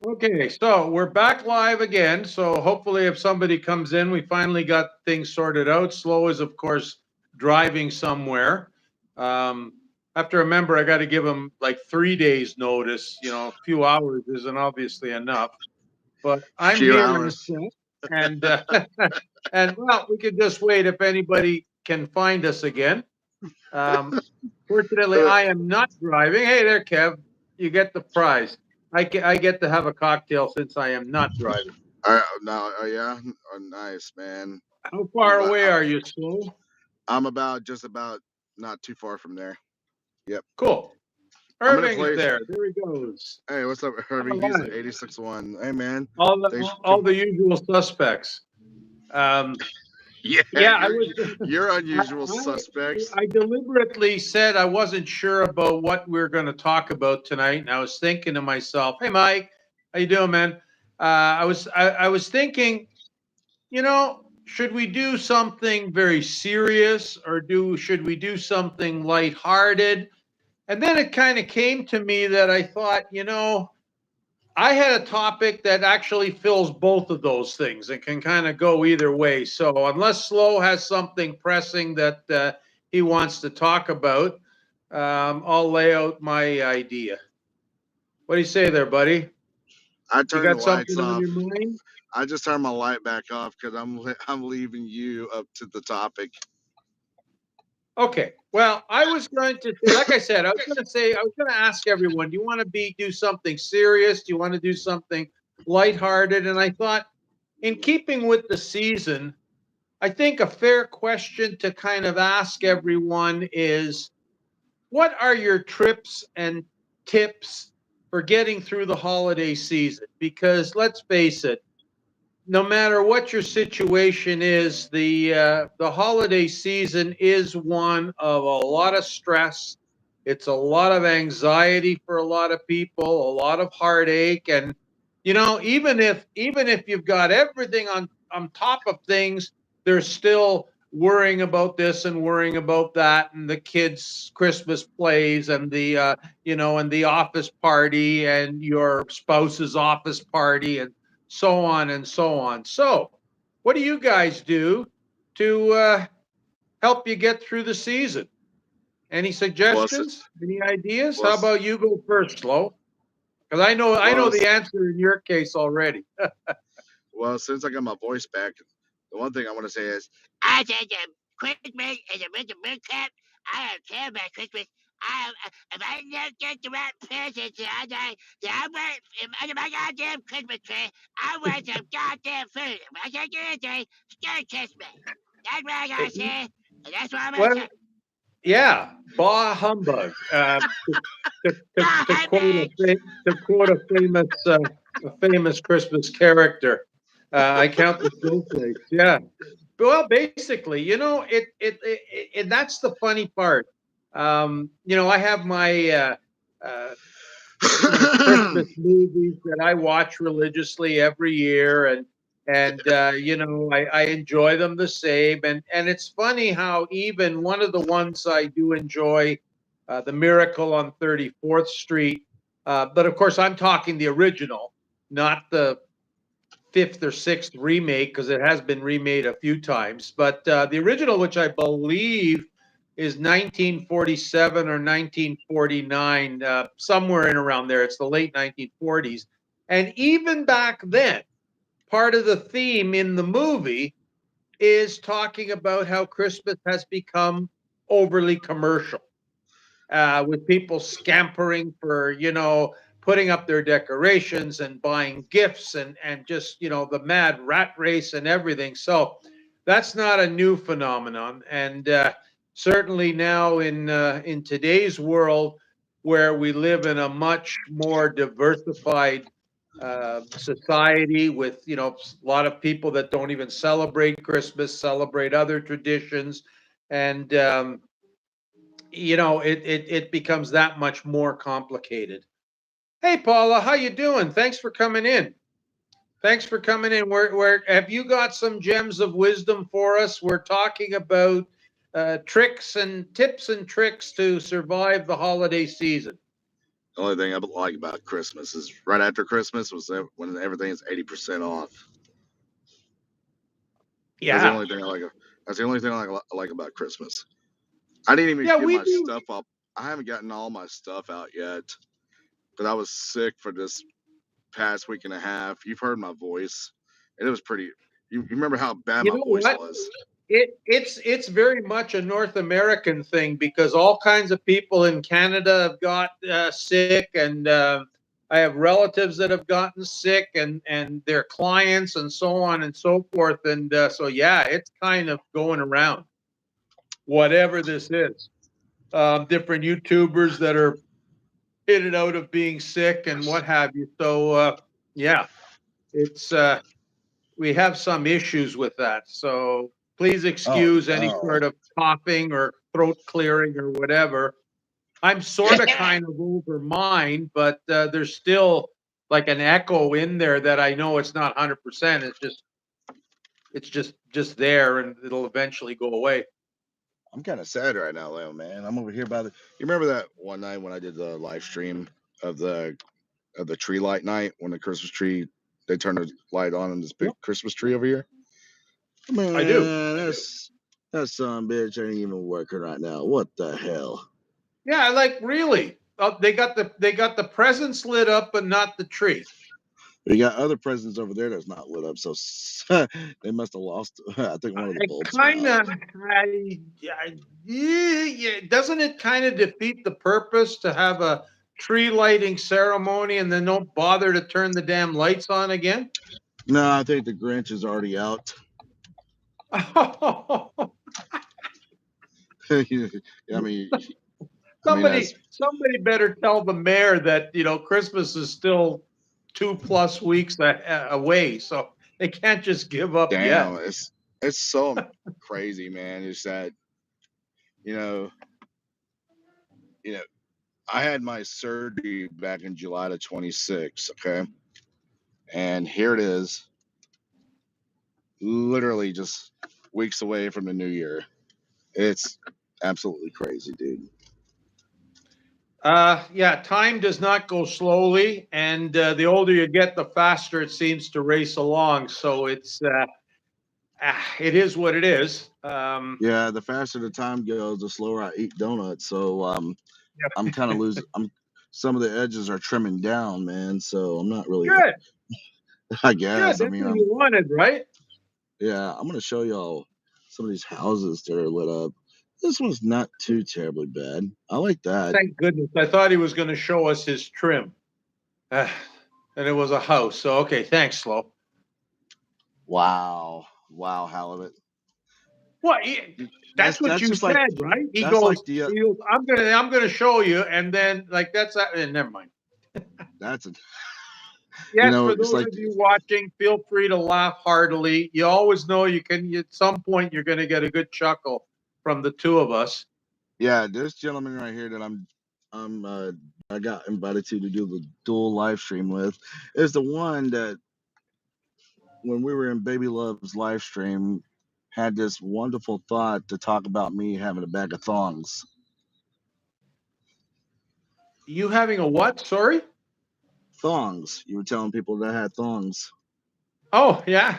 Okay, so we're back live again. So hopefully, if somebody comes in, we finally got things sorted out. Slow is, of course, driving somewhere. Um, I have to remember I got to give him like 3 days notice. A few hours isn't obviously enough. But I'm Few here in the hours. set, and and well, we could just wait if anybody can find us again. Um, Fortunately, I am not driving. Hey there, Kev. You get the prize. I get to have a cocktail since I am not driving. No, yeah, nice, man. How I'm far about, away are you, Slow? I'm about just about not too far from there. Yep. Cool. I'm in a Irving's place. there. There he goes. Hey, what's up, Herbie? All He's right. at 86-1. Hey, man. All the Thanks. all the usual suspects. Um, Yeah, yeah, I you're was. you're I, unusual suspects. I deliberately said I wasn't sure about what we are going to talk about tonight, and I was thinking to myself, "Hey, Mike, how you doing, man?" I was thinking, should we do something very serious or should we do something lighthearted? And then it kind of came to me that I thought, I had a topic that actually fills both of those things and can kind of go either way. So unless Slow has something pressing that he wants to talk about, I'll lay out my idea. What do you say there, buddy? I You turned the got lights something on off. your mind? I just turned my light back off because I'm leaving you up to the topic. Okay. Well, I was going to say, like I said, I was going to ask everyone, do you want to do something serious? Do you want to do something lighthearted? And I thought, in keeping with the season, I think a fair question to kind of ask everyone is, what are your trips and tips for getting through the holiday season? Because let's face it, no matter what your situation is, the holiday season is one of a lot of stress. It's a lot of anxiety for a lot of people, a lot of heartache, and even if you've got everything on top of things, there's still worrying about this and worrying about that, and the kids' Christmas plays, and and the office party, and your spouse's office party, and so on and so on. So, what do you guys do to help you get through the season? Any Well, suggestions? Any ideas? well, How about you go first, Flo? Because I know well, the answer in your case already. well. Since I got my voice back, the one thing I want to say is, I said Christmas is a bit of big cap. I don't care about Christmas. If I don't get the right presents, I want under my goddamn Christmas tree. I want some goddamn food. If I can't get anything, stay Christmas. That's what I gotta say, and that's what I'm gonna Well, say. yeah, bah humbug. To quote Bye, a famous Christmas character. I count the snowflakes. Yeah. Well, basically, and that's the funny part. I have uh, my baby. Christmas movies that I watch religiously every year, and I enjoy them the same. And it's funny how even one of the ones I do enjoy, The Miracle on 34th Street, but of course I'm talking the original, not the fifth or sixth remake because it has been remade a few times. But the original, which I believe is 1947 or 1949, somewhere in around there. It's the late 1940s. And even back then, part of the theme in the movie is talking about how Christmas has become overly commercial, with people scampering for, putting up their decorations and buying gifts and just, the mad rat race and everything. So that's not a new phenomenon. And certainly now in today's world, where we live in a much more diversified society with, a lot of people that don't even celebrate Christmas, celebrate other traditions. And it becomes that much more complicated. Hey, Paula, how you doing? Thanks for coming in. Thanks for coming in. Where have you got some gems of wisdom for us? We're talking about tricks and tips and tricks to survive the holiday season. The only thing I like about Christmas is right after Christmas was when everything is 80% off. That's the Yeah. only thing I like. That's the only thing I like about Christmas. I didn't even Yeah, get we my do. stuff up. I haven't gotten all my stuff out yet because I was sick for this past week and a half. You've heard my voice, and it was pretty. You remember how bad You my know voice what? was? It's very much a North American thing because all kinds of people in Canada have got sick, and I have relatives that have gotten sick, and their clients, and so on and so forth. And so yeah, it's kind of going around. Whatever this is, different YouTubers that are in and out of being sick and what have you. So yeah, it's we have some issues with that. So please Oh excuse any no! sort of coughing or throat clearing or whatever. I'm sort of kind of over mine, but there's still like an echo in there that I know it's not 100%. It's just there, and it'll eventually go away. I'm kind of sad right now, Leo, man. I'm over here by the. You remember that one night when I did the live stream of the tree light night when the Christmas tree they turned the light on in this big Yep, Christmas tree over here? I do. Man, that son of a bitch ain't even working right now. What the hell? Yeah, like really. They got the presents lit up, but not the tree. We got other presents over there that's not lit up, so they must have lost. I think one of the It bulbs went kind out. of, yeah, doesn't it kind of defeat the purpose to have a tree lighting ceremony and then don't bother to turn the damn lights on again? No, I think the Grinch is already out. I mean, somebody, that's somebody better tell the mayor that Christmas is still 2+ weeks away, so they can't just give up yet. damn. It's so crazy, man. It's that you know, you know, I had my surgery back in July of 26. Okay, and here it is, literally just weeks away from the new year. It's absolutely crazy, dude. Yeah, time does not go slowly, and the older you get, the faster it seems to race along. So it is what it is. Yeah, the faster the time goes, the slower I eat donuts. So I'm kind of losing. I'm Some of the edges are trimming down, man. So I'm not really. Good, I good. guess. I That's mean, what you wanted, right? yeah. I'm gonna show y'all some of these houses that are lit up. This one's not too terribly bad. I like that. Thank goodness. I thought he was going to show us his trim, and it was a house. So okay, thanks, Slow. Wow, wow, Halibut. What? That's That's what that's you just like said, right? He that's goes, like the he goes, I'm gonna show you, and then like that's that. And never mind. that's a Yes, for it's those like of you watching, feel free to laugh heartily. You always know you can. At some point, you're going to get a good chuckle from the two of us. yeah. This gentleman right here that I'm I got invited to do the dual live stream with is the one that when we were in Baby Love's live stream had this wonderful thought to talk about me having a bag of thongs. You having a what? Sorry. Thongs. You were telling people that I had thongs. Oh yeah.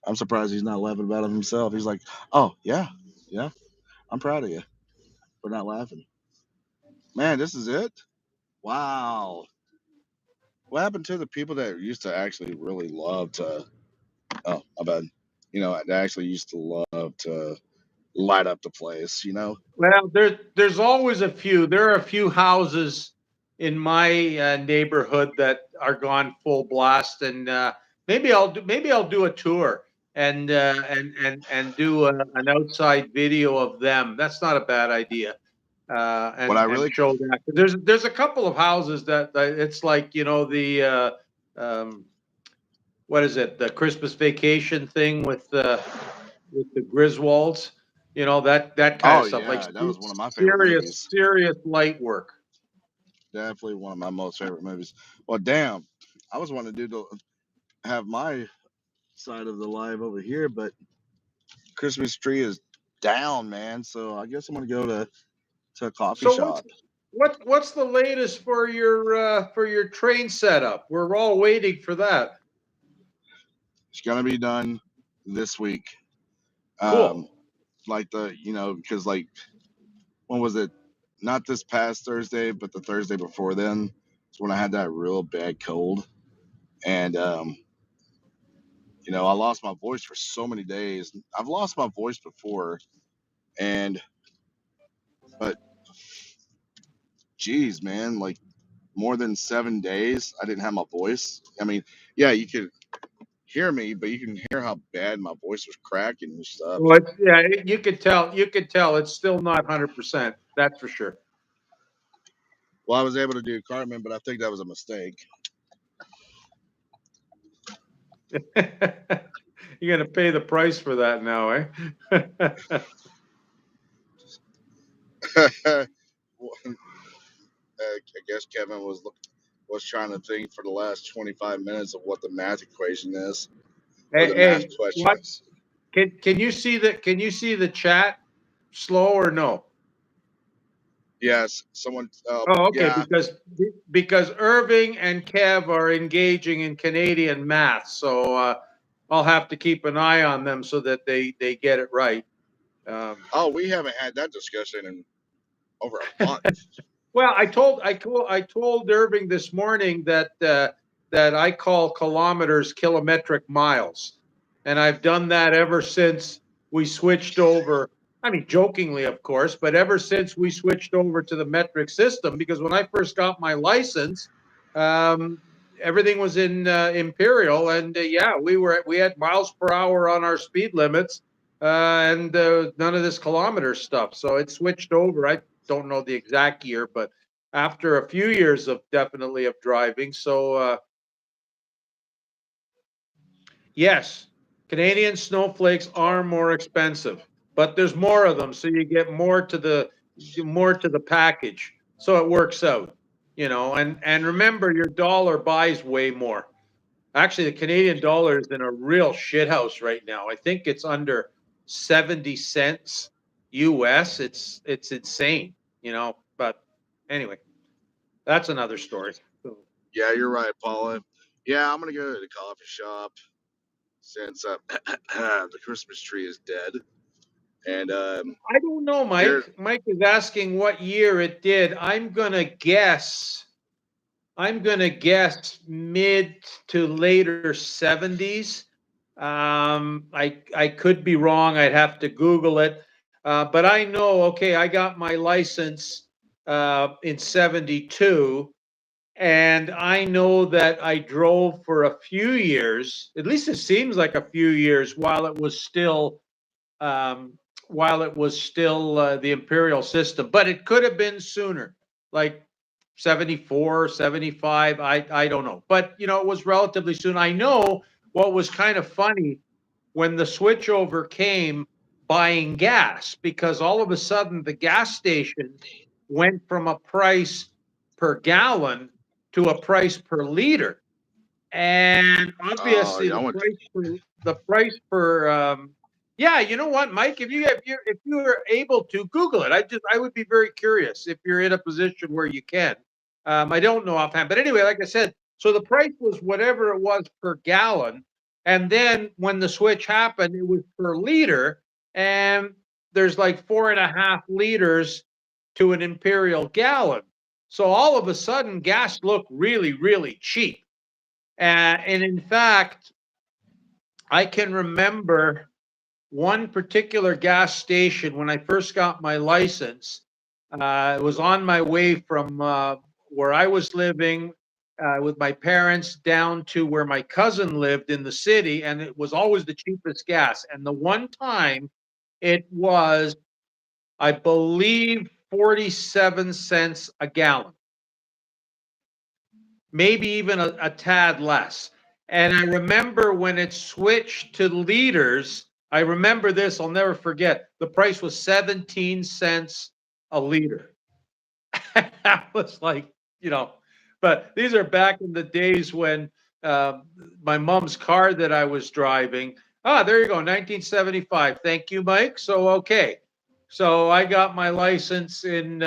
I'm surprised he's not laughing about it himself. He's like, oh yeah, yeah. I'm proud of you for not laughing. Man, this is it. Wow. What happened to the people that used to actually really love to? Oh, my bad. They actually used to love to light up the place. Well, there's always a few. There are a few houses in my neighborhood that are gone full blast, and maybe I'll do a tour and do an outside video of them. That's not a bad idea. What And I and really, show that. There's a couple of houses that it's like the um, what is it, the Christmas Vacation thing with the Griswolds, that kind oh of stuff, like yeah, that was one of my favorite serious movies. serious light work. Definitely one of my most favorite movies. Well, damn, I was wanting to have my side of the live over here, but Christmas tree is down, man. So I guess I'm gonna go to a coffee So what's shop. What's the latest for your train setup? We're all waiting for that. It's gonna be done this week. Um, Cool. like because like when was it? Not this past Thursday, but the Thursday before then. It's when I had that real bad cold, and I lost my voice for so many days. I've lost my voice before, and but geez, man, like more than 7 days, I didn't have my voice. I mean, yeah, you could hear me, but you can hear how bad my voice was cracking and stuff. Well, yeah, you could tell. You could tell it's still not 100%. That's for sure. Well, I was able to do Cartman, but I think that was a mistake. You're gonna pay the price for that now, eh? Well, I guess Kevin was trying to think for the last 25 minutes of what the math equation is or Hey, the math hey, question what is. can you see the chat slow or no? Yes, someone. Oh, okay, Yeah. because Irving and Kev are engaging in Canadian math, so I'll have to keep an eye on them so that they get it right. Oh, we haven't had that discussion in over a month. Well, I told Irving this morning that I call kilometers kilometric miles, and I've done that ever since we switched over. I mean, jokingly, of course, but ever since we switched over to the metric system, because when I first got my license, um, everything was in imperial, and yeah, we had miles per hour on our speed limits, and none of this kilometer stuff. So it switched over. I don't know the exact year, but after a few years of definitely of driving. So yes, Canadian snowflakes are more expensive, but there's more of them, so you get more to the package. So it works out, and remember your dollar buys way more. Actually, the Canadian dollar is in a real shithouse right now. I think it's under 70 cents US. It's insane, but anyway, that's another story. So, Yeah, you're right, Paula. Yeah, I'm gonna go to the coffee shop since the Christmas tree is dead, and I don't know, here. Mike. Mike is asking what year it did. I'm gonna guess mid to later 70s. I could be wrong. I'd have to Google it. But I know, okay, I got my license in 72, and I know that I drove for a few years, at least it seems like a few years, um, while it was still the imperial system, but it could have been sooner, like 74, 75. I don't know, but it was relatively soon. I know what was kind of funny when the switchover came, buying gas, because all of a sudden the gas stations went from a price per gallon to a price per liter, and obviously I went. the price per yeah, you know what, Mike, if you are able to Google it, I would be very curious if you're in a position where you can. I don't know offhand, but anyway, like I said, so the price was whatever it was per gallon, and then when the switch happened, it was per liter, and there's like 4.5 liters to an imperial gallon. So all of a sudden, gas looked really, really cheap. And in fact, I can remember one particular gas station when I first got my license. It was on my way from where I was living with my parents down to where my cousin lived in the city, and it was always the cheapest gas. And the one time it was, I believe, 47 cents a gallon, maybe even a tad less. And I remember when it switched to liters, I remember this, I'll never forget. The price was 17 cents a liter. That was like, but these are back in the days when uh, my mom's car that I was driving. Ah, there you go, 1975. Thank you, Mike. So, okay. So I got my license in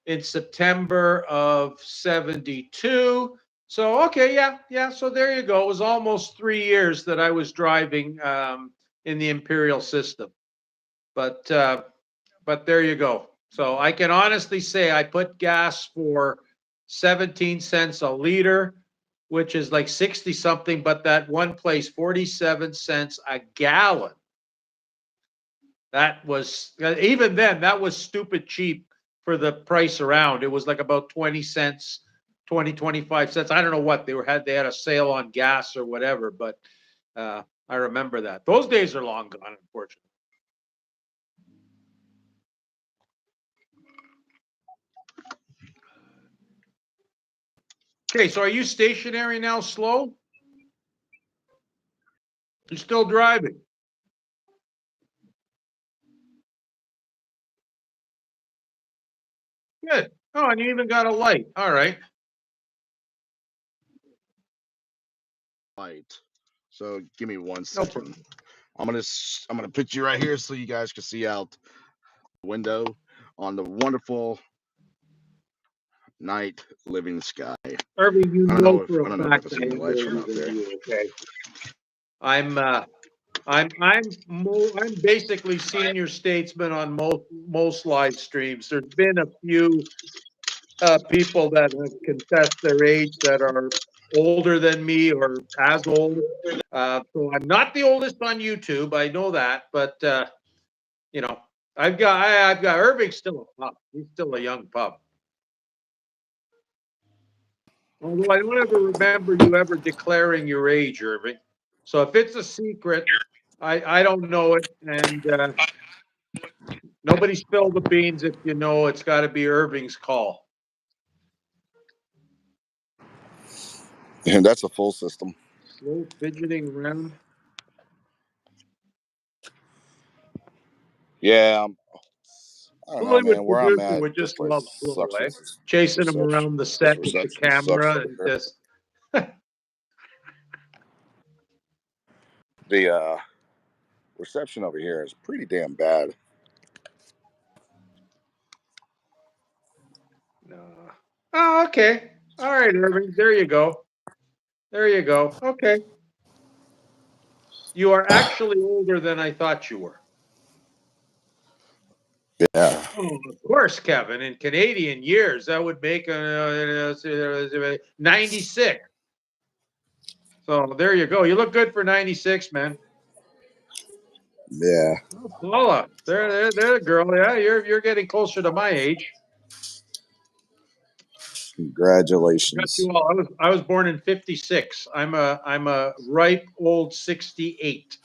in September of 72. So, okay, yeah, yeah. So there you go. It was almost 3 years that I was driving in the Imperial system. But, uh, but there you go. So I can honestly say I put gas for 17 cents a liter, which is like 60 something, but that one place, 47 cents a gallon. That was, even then, that was stupid cheap for the price around. It was like about 20 cents, 25 cents. I don't know what they had a sale on gas or whatever, but I remember that. Those days are long gone, unfortunately. Okay, so are you stationary now, slow? You're still driving. Good. Oh, and you even got a light. All right. Light. So give me one No second. problem. I'm gonna put you right here so you guys can see out the window on the wonderful night living sky. Irving, you I don't know know if for a I don't know if I fact can I see the am lights from older out than there. you. Okay. I'm I'm basically senior statesman on most live streams. There's been a few people that have confessed their age that are older than me or as old. So I'm not the oldest on YouTube. I know that, but you know, I've got Irving's still a pup. He's still a young pup. Although I don't ever remember you ever declaring your age, Irving. So if it's a secret, I don't know it, and nobody spill the beans if you know. It's got to be Irving's call. And that's a full system. Slow fidgeting around. Yeah, I don't know, man. Hollywood Where I'm producer at, would this just love place slow, sucks. eh? Chasing him Reception. around the This set with the reception sucks camera over and here. just. The reception over here is pretty damn bad. No. Oh, okay. All right, Irving. There you go. There you go. Okay. You are actually older than I thought you were. Yeah. Oh, of course, Kevin. In Canadian years, that would make 96. So there you go. You look good for 96, man. Yeah. Oh, Paula, there, girl. Yeah, you're getting closer to my age. Got Congratulations. you all. I was born in 56. I'm a ripe old 68.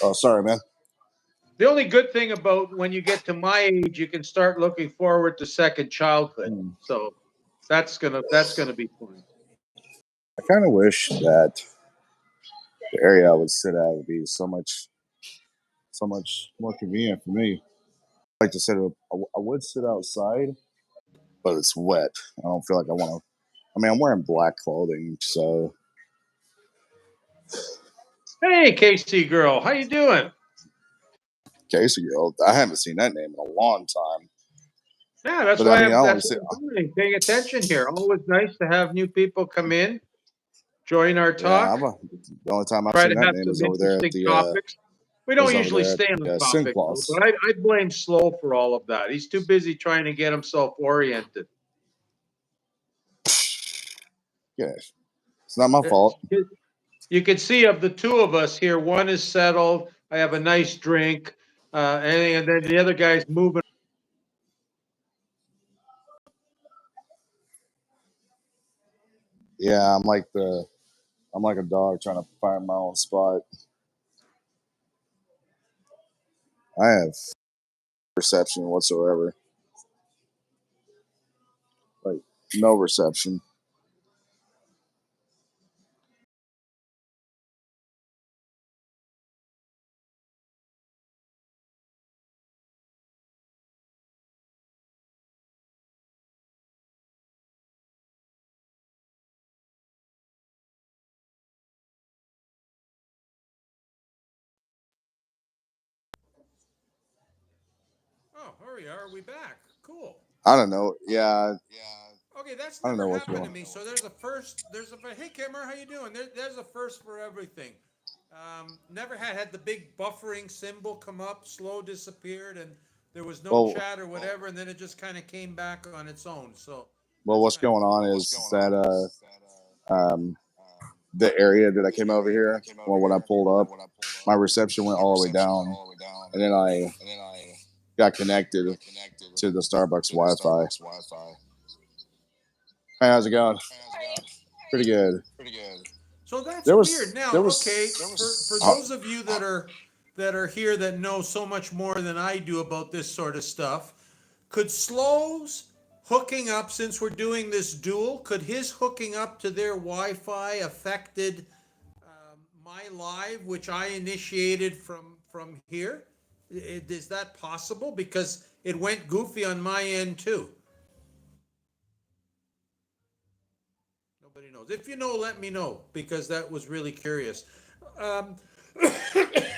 Oh, sorry, man. The only good thing about when you get to my age, you can start looking forward to second childhood. So that's gonna be fun. I kind of wish that the area I would sit at would be so much more convenient for me. I like to sit. I would sit outside, but it's wet. I don't feel like I want to. I mean, I'm wearing black clothing, so Hey, Casey girl, how you doing? Casey girl. I haven't seen that name in a long time. Yeah, that's But I why mean, I only that's see. what I'm doing. Paying attention here. Always nice to have new people come in, join our Yeah, talk. the only time I've Try seen to that have name some is over there at interesting the topics. We don't usually over stay there on at the the topic though, but I blame Slow for all of that. He's too busy trying to get himself oriented. Yeah, it's not my Uh, fault. You can see of the two of us here, one is settled. I have a nice drink, and then the other guy's moving. Yeah, I'm like a dog trying to find my own spot. I have reception whatsoever. Like no reception. Oh, here we are. Are we back? Cool. I don't know. Yeah, Okay, that's I don't never know what's happened going to on. me. So there's a first. Hey, Kimmer, how you doing? There's a first for everything. Never had the big buffering symbol come up, slow disappeared, and there was no Well, chat or whatever, and then it just kind of came back on its own. So well, that's what's kind of going cool. on is that the area that I came over here, well, when I pulled up, my reception went all the way down, and then I got connected to the Starbucks Wi-Fi. Hey, how's it going? Pretty good. So that's There weird. was Now, there okay, for uh, those of you that are here that know so much more than I do about this sort of stuff, could Slow's hooking up, since we're doing this duel, could his hooking up to their Wi-Fi affected my live, which I initiated from here? Is that possible? Because it went goofy on my end too. Nobody knows. If you know, let me know because that was really curious. Um,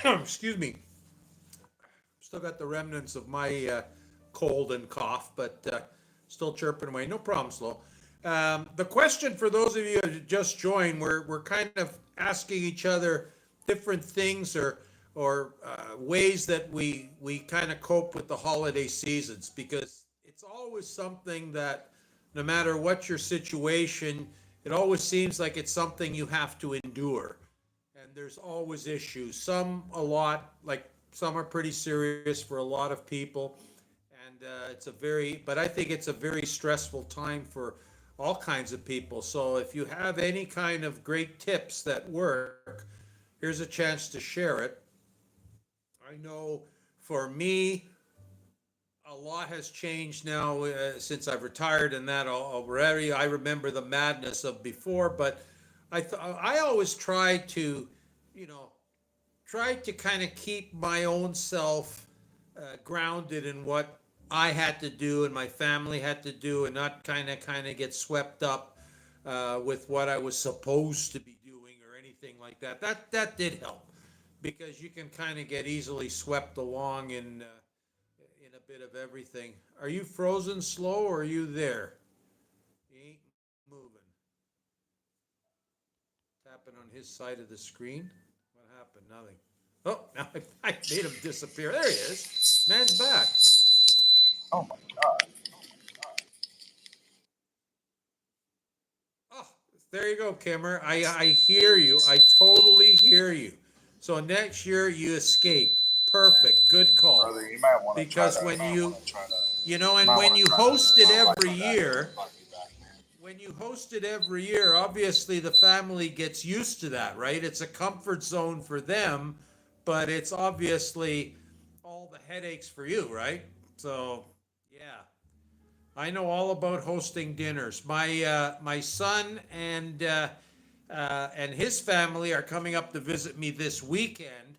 excuse me. Still got the remnants of my cold and cough, but still chirping away. No problem, Slow. The question for those of you who just joined, we're kind of asking each other different things or ways that we kind of cope with the holiday seasons because it's always something that no matter what your situation, it always seems like it's something you have to endure and there's always issues. Some a lot, like some are pretty serious for a lot of people, and but I think it's a very stressful time for all kinds of people. So if you have any kind of great tips that work, here's a chance to share it. I know for me, a lot has changed now since I've retired and that already. I remember the madness of before, but I always try to, you know, try to kind of keep my own self grounded in what I had to do and my family had to do, and not kind of get swept up with what I was supposed to be doing or anything like that. That did help because you can kind of get easily swept along in a bit of everything. Are you frozen slow or are you there? You ain't moving. Tapping on his side of the screen. What happened? Nothing. Oh, now I made him disappear. There he is. Man's back. oh my god. Oh, there you go, Kimmer. I hear you. I totally hear you. So next year you escape. Perfect. Good call. Brother, you might want to try Because to and when you host it invite every me back here. year, obviously the family gets used to that, right? It's a comfort zone for them, but it's obviously all the headaches for you, right? So, yeah. I know all about hosting dinners. My son and his family are coming up to visit me this weekend,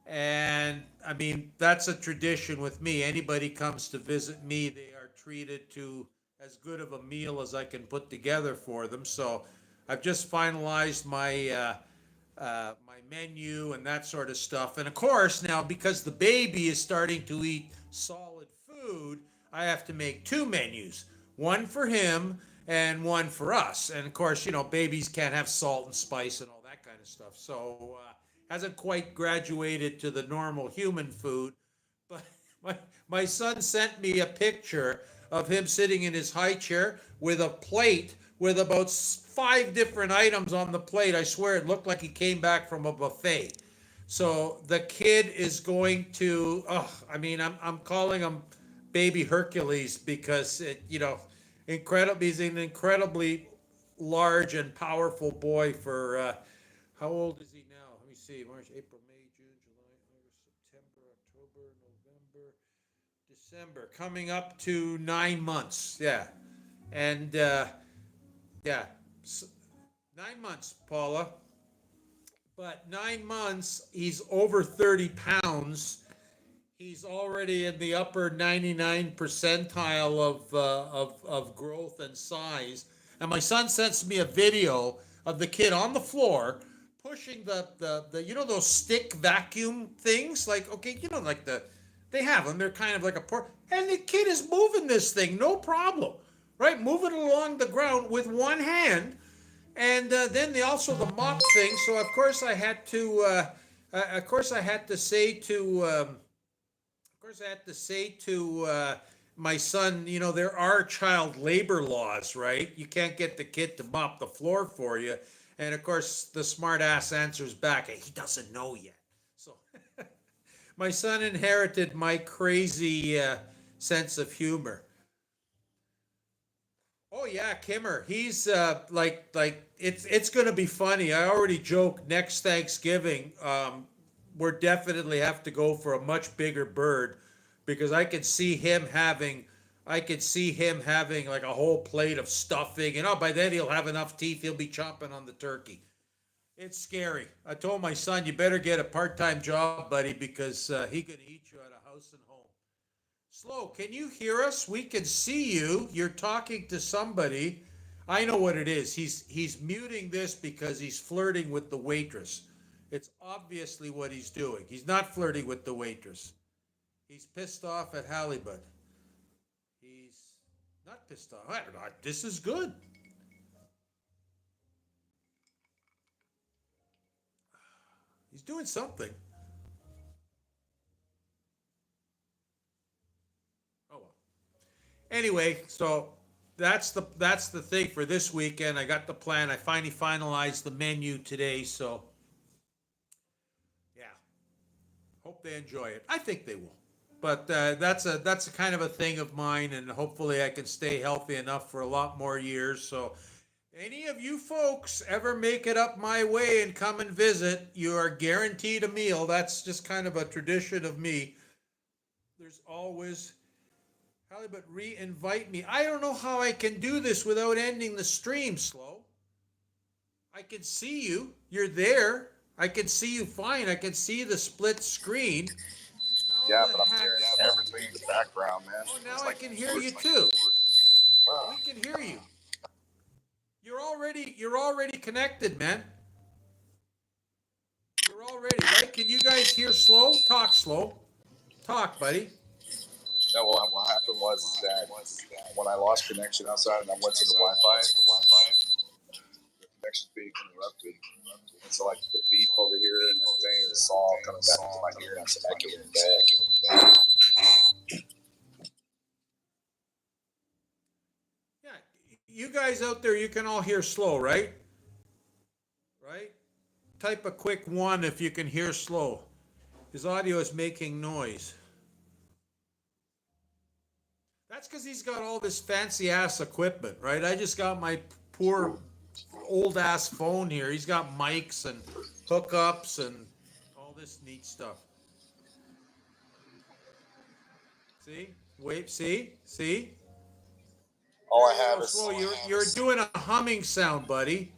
and I mean that's a tradition with me. Anybody comes to visit me, they are treated to as good of a meal as I can put together for them. So I've just finalized my menu and that sort of stuff. And of course, now because the baby is starting to eat solid food, I have to make two menus, one for him and one for us. And of course, babies can't have salt and spice and all that kind of stuff. So hasn't quite graduated to the normal human food. But my, my son sent me a picture of him sitting in his high chair with a plate with about five different items on the plate. I swear it looked like he came back from a buffet. So the kid is going to, oh, I mean, I'm calling him baby Hercules because he's an incredibly large and powerful boy for, how old is he now? Let me see, March, April, May, June, July, August, September, October, November, December, coming up to 9 months. Yeah. And, yeah, 9 months, Paula. But 9 months, he's over 30 pounds. He's already in the upper 99 percentile of growth and size. And my son sends me a video of the kid on the floor pushing the those stick vacuum things, like, okay, like They have them. They're kind of like a pork. And the kid is moving this thing, no problem, right? Moving it along the ground with one hand. And then also the mop thing. So of course I had to, of course I had to say to, of course I had to say to my son, you know, there are child labor laws, right? You can't get the kid to mop the floor for you. And of course the smart ass answers back, hey, he doesn't know yet. So my son inherited my crazy sense of humor. Oh yeah, Kimmer. He's like it's gonna be funny. I already joke next Thanksgiving. We're definitely have to go for a much bigger bird because I could see him having like a whole plate of stuffing, and oh, by then he'll have enough teeth. He'll be chomping on the turkey. It's scary. I told my son, you better get a part-time job, buddy, because he could eat you out of house and home. Slow, can you hear us? We can see you. You're talking to somebody. I know what it is. He's muting this because he's flirting with the waitress. It's obviously what he's doing. He's not flirting with the waitress. He's pissed off at Halibut. He's not pissed off. I don't know. This is good. He's doing something. Oh well. Anyway, so that's the thing for this weekend. I got the plan. I finally finalized the menu today, so yeah. Hope they enjoy it. I think they will. But that's a kind of a thing of mine, and hopefully I can stay healthy enough for a lot more years. So, any of you folks ever make it up my way and come and visit, you are guaranteed a meal. That's just kind of a tradition of me. There's always Halibut, re-invite me. I don't know how I can do this without ending the stream, Slow. I can see you. You're there. I can see you fine. I can see the split screen. Yeah, but I'm hearing everything in the background, man. Oh, now I can hear you too. We can hear you. You're already connected, man. You're already, right? Can you guys hear Slow? Talk, Slow. Talk, buddy. No, what happened was that when I lost connection outside and I went to the Wi-Fi, the connection's being interrupted. And so like the beep over here and everything, the song coming back into my ear and it's echoing back. Yeah, you guys out there, you can all hear Slow, right? Right? Type a quick 1 if you can hear Slow. His audio is making noise. That's because he's got all this fancy ass equipment, right? I just got my poor old ass phone here. He's got mics and hookups and all this neat stuff. See? Wait, see? All I have is Slow. You're doing a humming sound, buddy.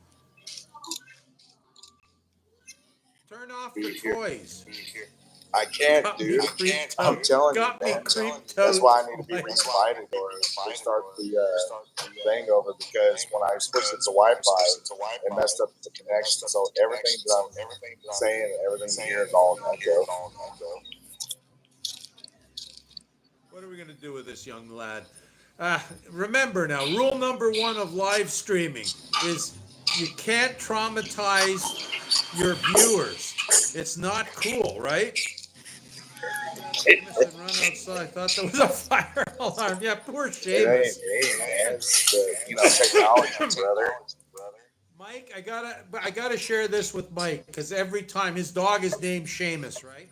Turn off the toys. I can't, dude. I'm telling you, man. That's why I need to be re-invited or restart the thing over because when I switched it to Wi-Fi, it messed up the connection. So everything that I'm saying and everything here is all echo. What are we going to do with this young lad? Remember now, rule number 1 of live streaming is you can't traumatize your viewers. It's not cool, right? Seamus and run outside. I thought there was a fire alarm. Yeah, poor Seamus. Man. It's the, technology, brother. Mike, I gotta share this with Mike because every time his dog is named Seamus, right?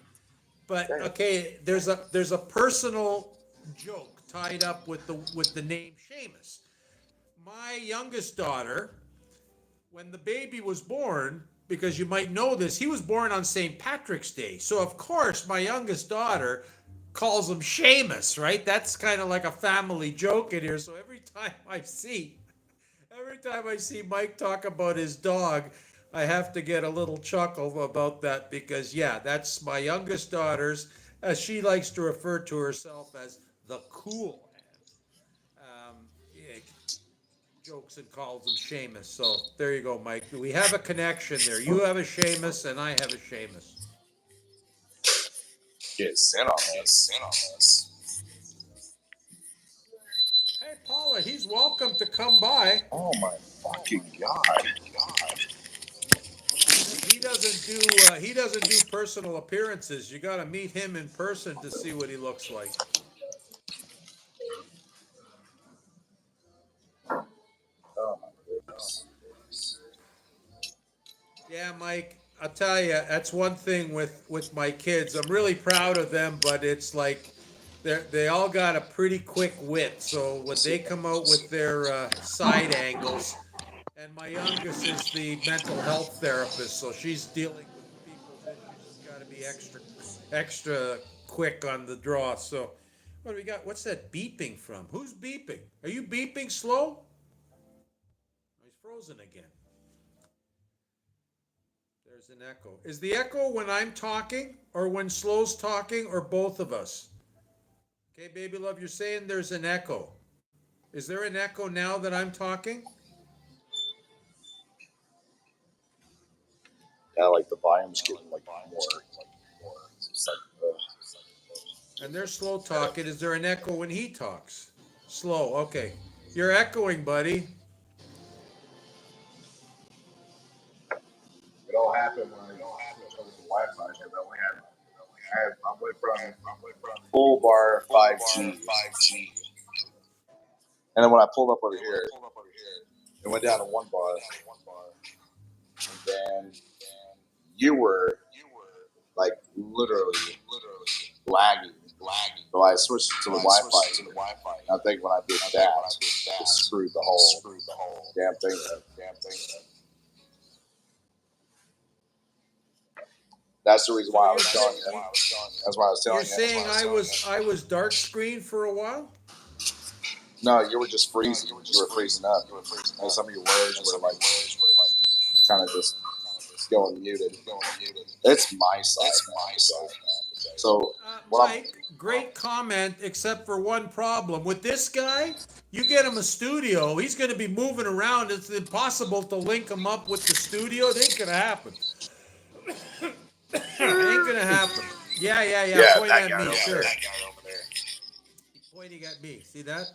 But okay, there's a personal joke tied up with the name Seamus. My youngest daughter, when the baby was born, because you might know this, he was born on St. Patrick's Day. So of course, my youngest daughter calls him Seamus, right? That's kind of like a family joke in here. So every time I see Mike talk about his dog, I have to get a little chuckle about that because yeah, that's my youngest daughter's, as she likes to refer to herself as the cool hand. Yeah, jokes and calls him Seamus. So there you go, Mike. We have a connection there. You have a Seamus and I have a Seamus. kiss in on this. Hey, Paula, he's welcome to come by. Oh my fucking god! He doesn't do personal appearances. You got to meet him in person to see what he looks like. Oh my goodness! Yeah, Mike, I'll tell you, that's one thing with my kids. I'm really proud of them, but it's like they all got a pretty quick wit. So when they come out with their side angles, and my youngest is the mental health therapist, so she's dealing with people's issues. She's got to be extra quick on the draw. So what do we got? What's that beeping from? Who's beeping? Are you beeping slow? He's frozen again. There's an echo. Is the echo when I'm talking or when Slow's talking or both of us? Okay, baby love, you're saying there's an echo. Is there an echo now that I'm talking? Yeah, like the volume's getting like more. It's like, And they're slow talking. Is there an echo when he talks? Slow, okay. You're echoing, buddy. it all happened when I switched over to Wi-Fi because I went from full bar 5G, and then when I pulled up over here, it went down to 1 bar, and then you were like literally lagging. So I switched to the Wi-Fi. I think when I did that, it screwed the whole damn thing up. That's the reason why I was telling you. That's why I was telling You're you. saying I was dark screen for a while? No, you were just freezing. You were freezing up. And some of your words were like kind of just going muted. It's my side. So, Mike, great comment, except for one problem. With this guy, you get him a studio, he's going to be moving around. It's impossible to link him up with the studio. It ain't going to happen. Ain't going to happen. Yeah. Point at me, sure. He's pointing at me. See that?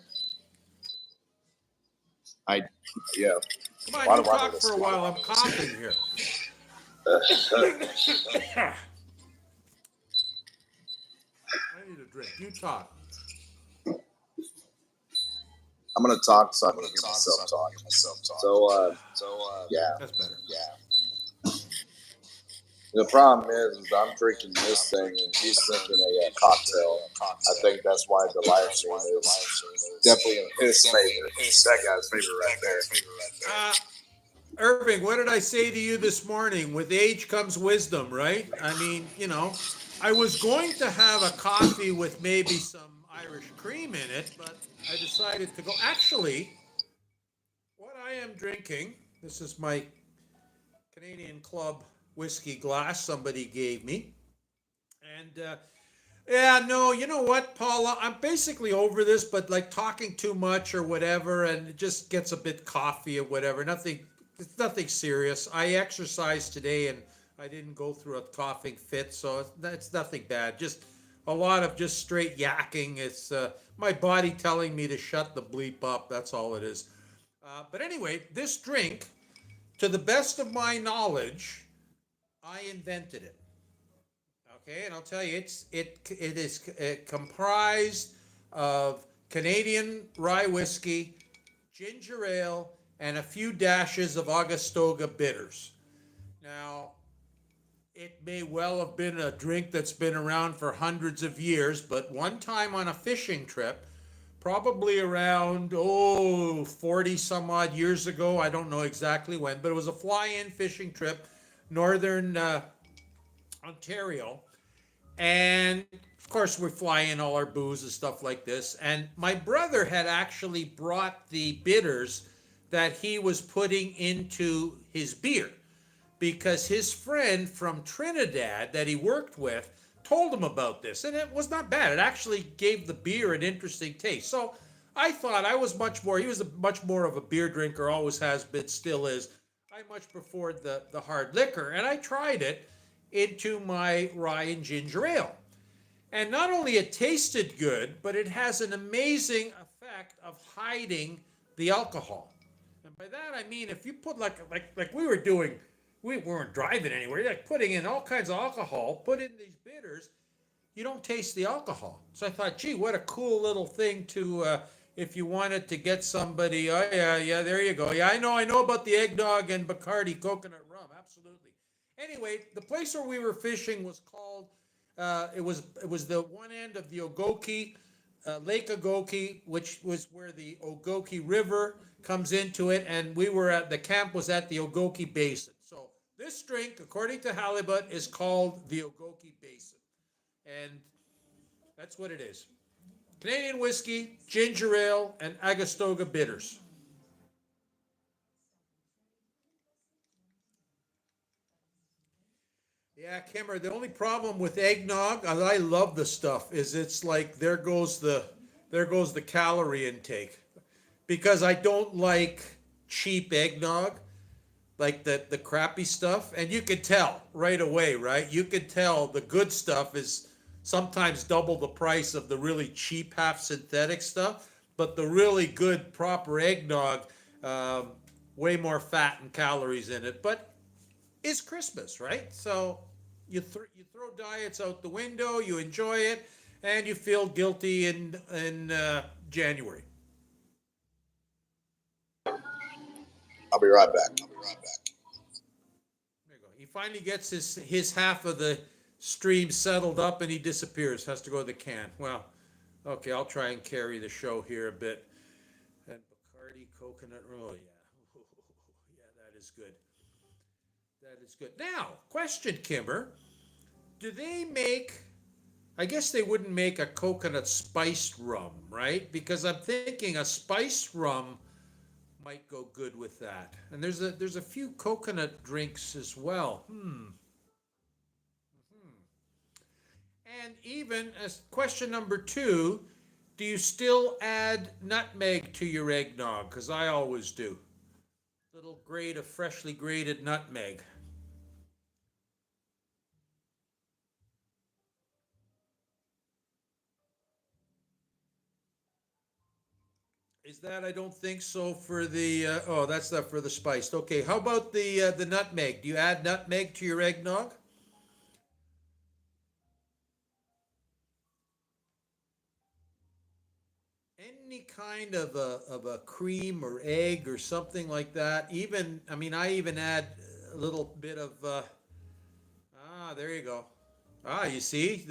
Yeah. Come on, you talk for a while. I'm coughing here. I need a drink. You talk. I'm going to talk so I can hear myself talk. So, yeah. That's better. Yeah. The problem is I'm drinking this thing and he's drinking a cocktail. I think that's why the live stream is definitely in his favor. That guy's favorite right there. Irving, what did I say to you this morning? With age comes wisdom, right? I mean, I was going to have a coffee with maybe some Irish cream in it, but I decided to go. Actually, what I am drinking, this is my Canadian Club whiskey glass somebody gave me. And you know what, Paula? I'm basically over this, but like talking too much or whatever, and it just gets a bit coffee or whatever. It's nothing serious. I exercised today and I didn't go through a coughing fit, so it's nothing bad. Just a lot of just straight yakking. It's my body telling me to shut the bleep up. That's all it is. But anyway, this drink, to the best of my knowledge, I invented it. Okay, and I'll tell you, it is comprised of Canadian rye whiskey, ginger ale, and a few dashes of Augustoga bitters. Now, it may well have been a drink that's been around for hundreds of years, but one time on a fishing trip, probably around 40 some odd years ago, I don't know exactly when, but it was a fly-in fishing trip, northern Ontario. And of course, we fly in all our booze and stuff like this. And my brother had actually brought the bitters that he was putting into his beer because his friend from Trinidad that he worked with told him about this. And it was not bad. It actually gave the beer an interesting taste. So I thought he was much more of a beer drinker, always has been, still is. I much preferred the hard liquor. And I tried it into my rye and ginger ale. And not only it tasted good, but it has an amazing effect of hiding the alcohol. And by that I mean if you put like we were doing, we weren't driving anywhere, like putting in all kinds of alcohol, put in these bitters, you don't taste the alcohol. So I thought, gee, what a cool little thing to, if you wanted to get somebody, oh yeah, there you go. Yeah, I know about the eggnog and Bacardi coconut rum, absolutely. Anyway, the place where we were fishing was called, it was the one end of the Ogoki, Lake Ogoki, which was where the Ogoki River comes into it, and the camp was at the Ogoki Basin. So this drink, according to Halibut, is called the Ogoki Basin. And that's what it is. Canadian whiskey, ginger ale, and Agastoga bitters. Yeah, Kimmer, the only problem with eggnog, and I love the stuff, is it's like there goes the calorie intake. Because I don't like cheap eggnog, like the crappy stuff, and you could tell right away, right? You could tell the good stuff is sometimes double the price of the really cheap half synthetic stuff, but the really good proper eggnog, um, way more fat and calories in it. But it's Christmas, right? So you throw diets out the window, you enjoy it, and you feel guilty in January. I'll be right back. There you go. He finally gets his half of the stream settled up and he disappears. Has to go to the can. Well, okay, I'll try and carry the show here a bit. And Bacardi coconut. Oh yeah, yeah, that is good. That is good. Now, question, Kimber. Do they make? I guess they wouldn't make a coconut spiced rum, right? Because I'm thinking a spiced rum might go good with that. And there's a few coconut drinks as well. And even as question number two, do you still add nutmeg to your eggnog? Because I always do. Little grate of freshly grated nutmeg. Is that? I don't think so for the. Oh, that's not for the spiced. Okay, how about the nutmeg? Do you add nutmeg to your eggnog? Any kind of a cream or egg or something like that. Even I mean, I even add a little bit of. There you go. You see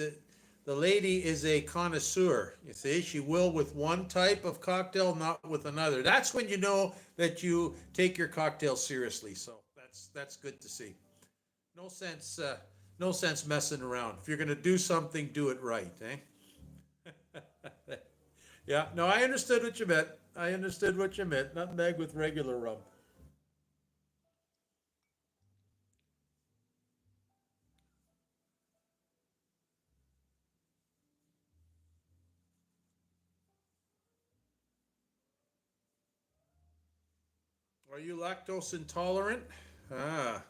the lady is a connoisseur. You see, she will with one type of cocktail, not with another. That's when you know that you take your cocktail seriously. So that's good to see. No sense, no sense messing around. If you're gonna do something, do it right, eh? Yeah, no, I understood what you meant. I understood what you meant. Nutmeg with regular rum. Are you lactose intolerant? Ah,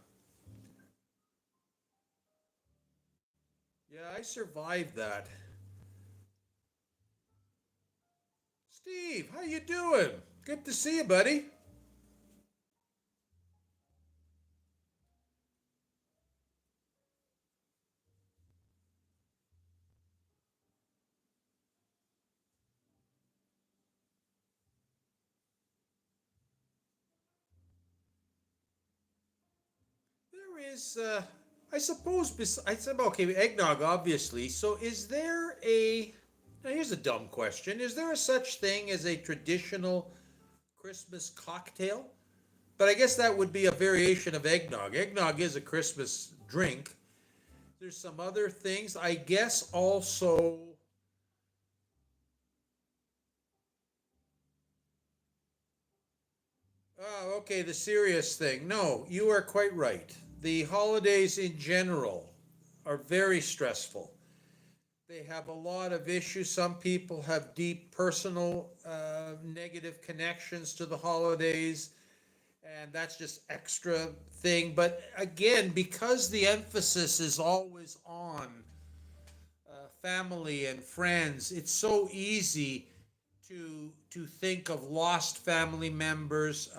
yeah, I survived that. Steve, how you doing? Good to see you, buddy. There is, I suppose, I said, okay, eggnog, obviously. So is there now here's a dumb question. Is there a such thing as a traditional Christmas cocktail? But I guess that would be a variation of eggnog. Eggnog is a Christmas drink. There's some other things. I guess also, oh, okay, the serious thing. No, you are quite right. The holidays in general are very stressful. They have a lot of issues. Some people have deep personal negative connections to the holidays, and that's just extra thing. But again, because the emphasis is always on family and friends, it's so easy to think of lost family members,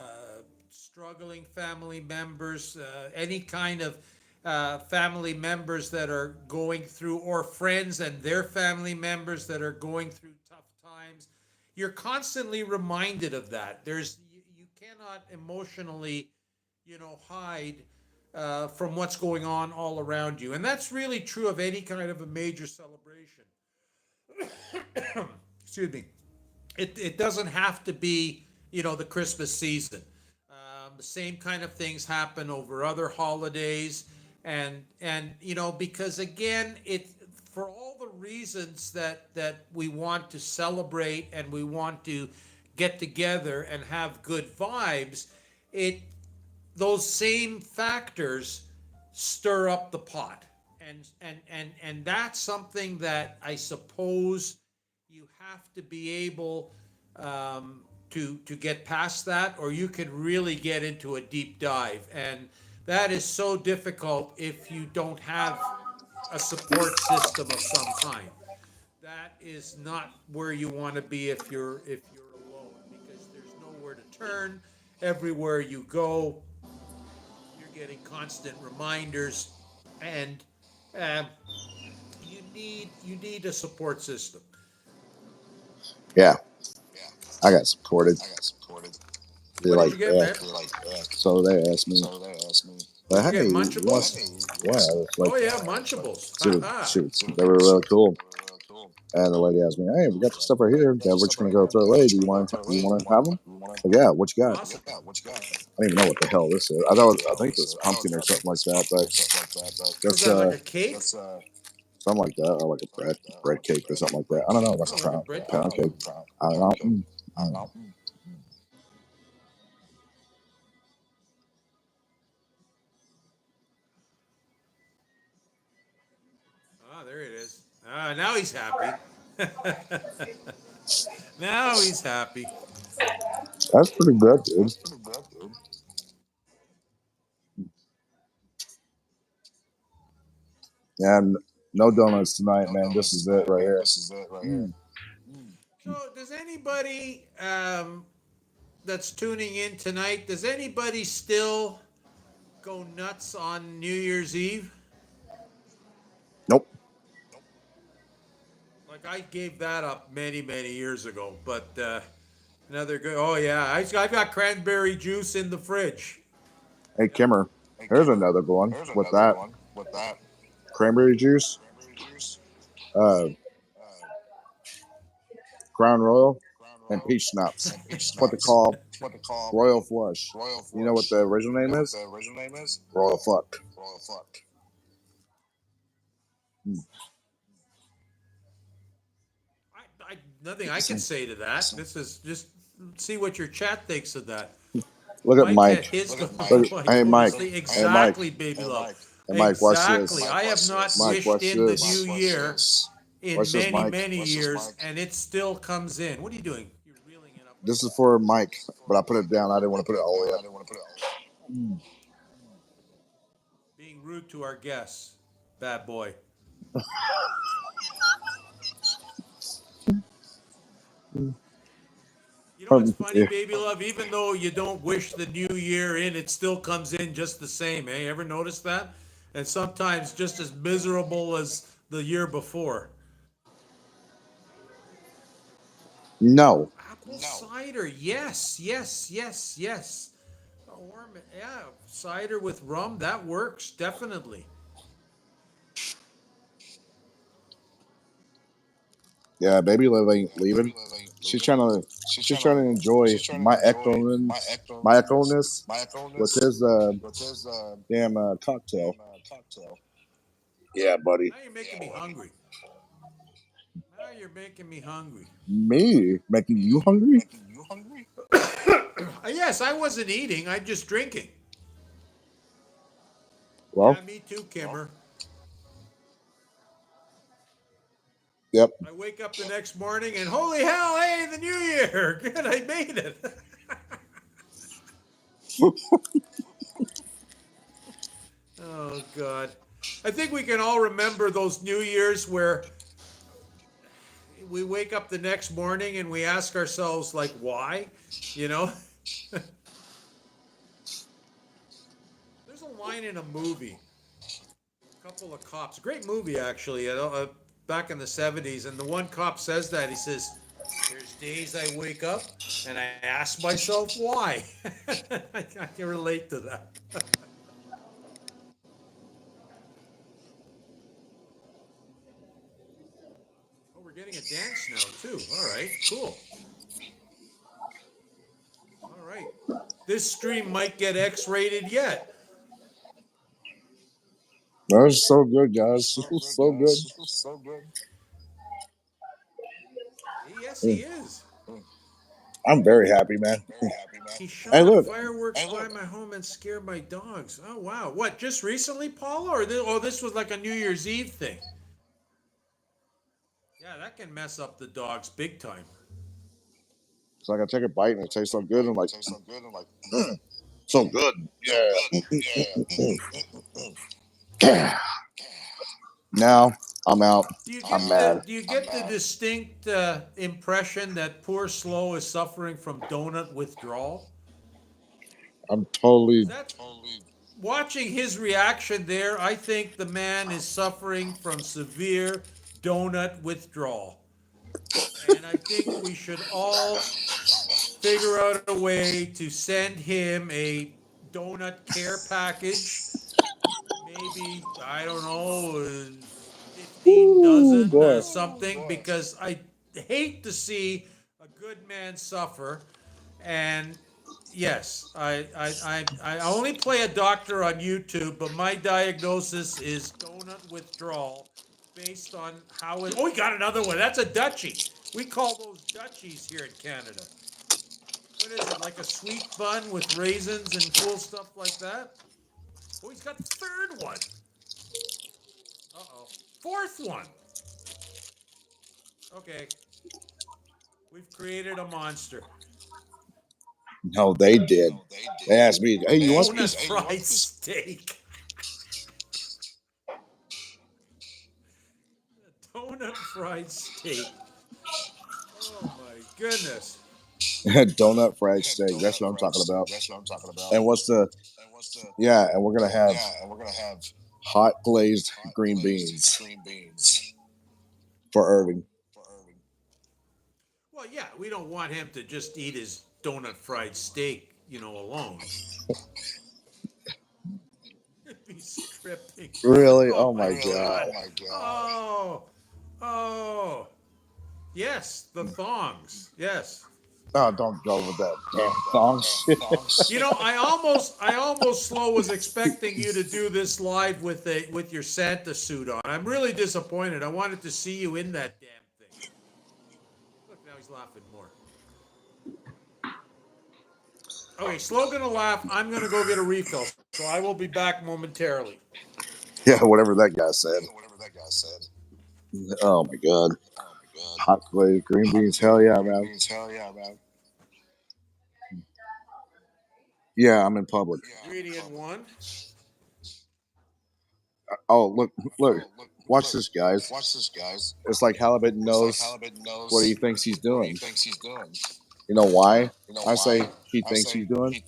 struggling family members, any kind of family members that are going through, or friends and their family members that are going through tough times. You're constantly reminded of that. You cannot emotionally, hide from what's going on all around you, and that's really true of any kind of a major celebration. Excuse me. It doesn't have to be, the Christmas season. The same kind of things happen over other holidays, and because again, it for all the reasons that we want to celebrate and we want to get together and have good vibes, it those same factors stir up the pot, and that's something that I suppose you have to be able to get past that, or you could really get into a deep dive, and that is so difficult if you don't have a support system of some kind. That is not where you want to be if you're alone, because there's nowhere to turn. Everywhere you go, you're getting constant reminders, and um, you need a support system. Yeah, I got supported. They're What did like, you get, yeah. man? So they asked me, but You hey, get yes, Munchables? yeah, it's like, Oh yeah, Munchables. shoot, Haha. shoot, they were really cool. And the lady asked me, "Hey, we got the stuff right here that we're just gonna go throw away. Do you want to have them?" Like, yeah, what you got? Awesome. I don't even know what the hell this is. I think it was pumpkin or something like that, but Was that's that like a cake? something like that, or like a bread cake or something like that. I don't know. That's Oh, a like a bread pound cake. cake. I don't know. Ah, there it is. Ah, now he's happy. Now he's happy. That's pretty good, dude. And no donuts tonight, man. This is it right here. Mm. So, does anybody that's tuning in tonight, does anybody still go nuts on New Year's Eve? Nope. Like I gave that up many, many years ago, but another good. Oh yeah, I've got cranberry juice in the fridge. Hey, Kimmer, here's another good one with that cranberry juice, uh, Crown Royal, and peach schnapps. It's what they call Royal Flush. You know what the original name is? Royal Fuck. Mm. Nothing I can say to that. This is just see what your chat thinks of that. Look at Mike had Mike. his going. Look, I hey, Mike. totally, Hey, Mike. exactly, baby love. Hey, Mike, watch this. Exactly. I have not Mike, wished watch in the this. new year in Watch this, many, Mike. many years, and it still comes in. What are you doing? You're reeling it up. This is for Mike, but I put it down. I didn't want to put it all the way up. Mm. Being rude to our guests. Bad boy. You know what's funny, Yeah. baby love? Even though you don't wish the new year in, it still comes in just the same, eh? Ever notice that? And sometimes just as miserable as the year before. No. Apple cider, yes, yes, yes, yes. A warm, yeah, cider with rum, that works, definitely. Yeah, baby Liv ain't leaving. She's trying to enjoy my echoiness with his damn cocktail. Yeah, buddy. Now you're making me hungry. Now you're making me hungry. Me making you hungry? Yes, I wasn't eating, I'm just drinking. Well, Yeah, me too, Kimmer. yep. I wake up the next morning and holy hell, hey, the new year. Good, I made it. Oh, God. I think we can all remember those New Years where we wake up the next morning and we ask ourselves, like, why? You know? There's a line in a movie, a couple of cops, great movie actually, back in the 70s, and the one cop says that, he says, there's days I wake up and I ask myself why. I can relate to that. Oh, we're getting a dance now too. All right, cool. All right. This stream might get X-rated yet. That was so good, guys. This was so good. Yes, he is. I'm very happy, man. He shot Hey, look. fireworks by my home and scared my dogs. Oh, wow. What, just recently, Paula? Or this was like a New Year's Eve thing? Yeah, that can mess up the dogs big time. So I gotta take a bite and it tastes so good. I'm like, so good. Yeah. Now I'm out. I'm mad. Do you get the distinct impression that poor Slow is suffering from donut withdrawal? I'm totally. Watching his reaction there, I think the man is suffering from severe donut withdrawal. And I think we should all figure out a way to send him a donut care package. Maybe, I don't know, 15 dozen, something, because I hate to see a good man suffer. And yes, I only play a doctor on YouTube, but my diagnosis is donut withdrawal based on how it. Oh, we got another one. That's a Dutchie. We call those Dutchies here in Canada. What is it, like a sweet bun with raisins and cool stuff like that? Oh, he's got the third one. Uh-oh. Fourth one. Okay. We've created a monster. No, they did. They asked me, hey, you want Donut fried steak. Donut fried steak. Oh my goodness. donut fried steak? That's what I'm talking about. And what's the? Yeah, and we're gonna have hot glazed green beans for Irving. Well, yeah, we don't want him to just eat his donut fried steak, alone. He's stripping. Really? Oh my god. Oh. Yes, the thongs. Yes. Oh, don't go with that damn thong shit. I almost Slow was expecting you to do this live with your Santa suit on. I'm really disappointed. I wanted to see you in that damn thing. Look, now he's laughing more. Okay, Slow gonna laugh. I'm gonna go get a refill, so I will be back momentarily. Yeah, whatever that guy said. Oh my god. Hot glazed green beans. Hell yeah, man. Yeah, I'm in public. Ingredient 1. Oh, look. Watch this, guys. It's like Halibut knows what he thinks he's doing. You know why? I say he thinks he's doing?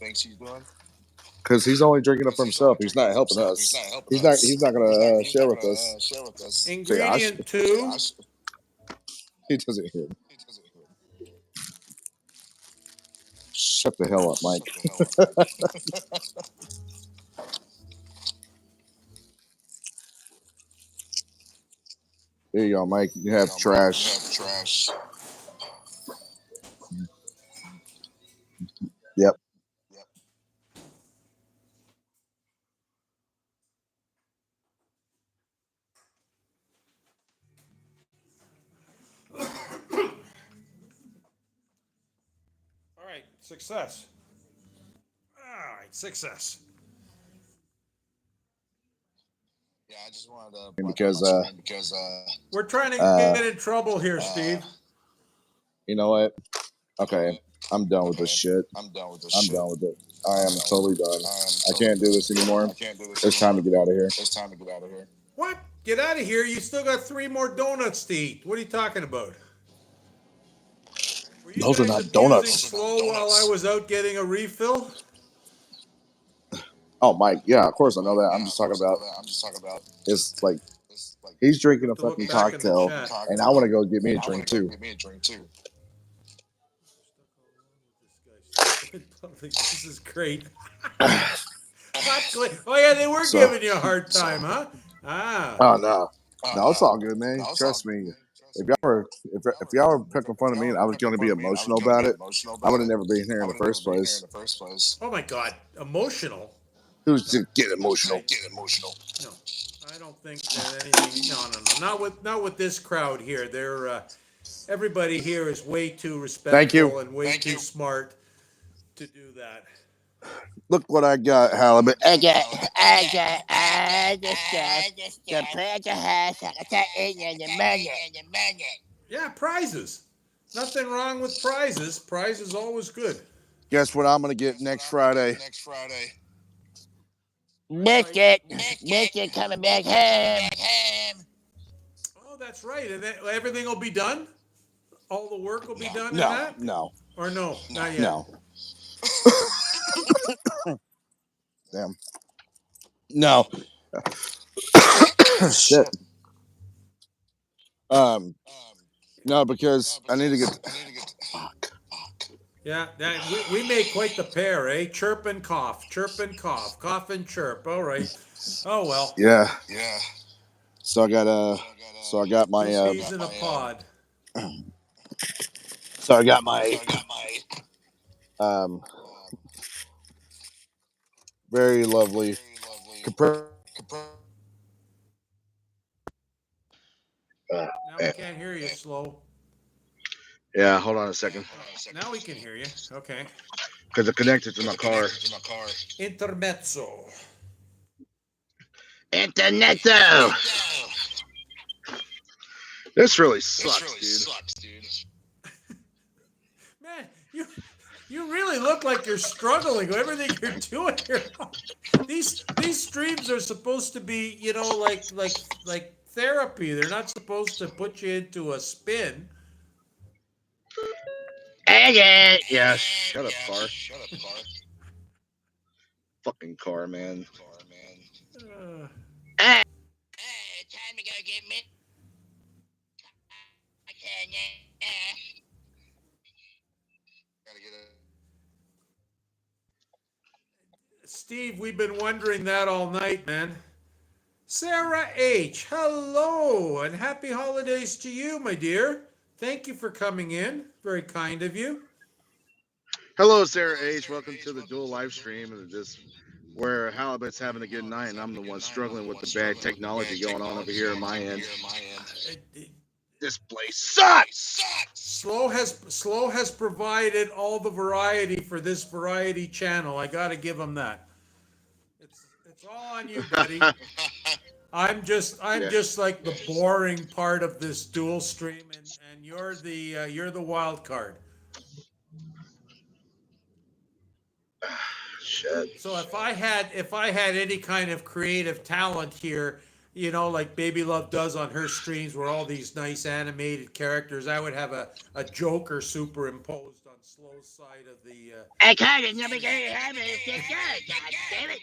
Because he's only drinking it for himself. He's not helping us. He's not going to share with us. Ingredient 2. He doesn't hear. Shut the hell up, Mike. There you go, Mike. You have trash. Yep. All right, success. All right, success. Yeah, I just wanted to. Because we're trying to get in trouble here, Steve. You know what? Okay, I'm done with this shit. I'm done with it. I am totally done. I can't do this anymore. It's time to get out of here. What? Get out of here. You still got 3 more donuts to eat. What are you talking about? Were you Those are guys not abusing donuts. Slow while I was out getting a refill? Oh, Mike. Yeah, of course I know that. I'm just talking about. It's like he's drinking a To look fucking back in the cocktail, chat. and I want to go get me a drink too. This is great. Oh yeah, they were So, giving you a hard time, huh? Ah. oh no, no, it's all good, man. Trust me. If y'all were picking fun of me and I was going to be emotional about it, I would have never been here in the first place. Oh my God, emotional. Who's just get emotional? No, I don't think that anything. No. Not with this crowd here. They're everybody here is way too Thank you. respectful and way too smart to do that. Look what I got, Halibut. I just the pleasure has in the money. Yeah, prizes. Nothing wrong with prizes. Prizes always good. Guess what I'm going to get next Friday? Biscuit coming back home. Oh, that's right. And then everything will be done. All the work will be done in No, that. no, Or no, not yet. no. Damn. No. Shit. No, because I need to get. Fuck. Yeah, we make quite the pair, eh? Chirp and cough, cough and chirp. All right. Oh well. Yeah. So I got my Two peas in a pod. so I got my um very lovely Now we can't hear you, Slow. yeah, hold on a second. Now we can hear you. Okay. Because it connected to my car. Intermezzo. Interneto. This really sucks, dude. Man, you really look like you're struggling with everything you're doing here. These streams are supposed to be, like therapy. They're not supposed to put you into a spin. Yeah, shut up, car. Fucking car, man. Time to go get me. Steve, we've been wondering that all night, man. Sarah H., hello, and happy holidays to you, my dear. Thank you for coming in. Very kind of you. Hello, Sarah H. Welcome to the dual live stream of this where Halibut's having a good night and I'm the one struggling with the bad technology going on over here on my end. This place sucks. Slow has provided all the variety for this variety channel. I got to give him that. It's all on you, buddy. I'm just like the boring part of this dual stream, and you're the wild card. Shit. So if I had any kind of creative talent here, like Baby Love does on her streams, where all these nice animated characters, I would have a Joker superimposed on Slow's side of the. I can't never get it happen. God damn it.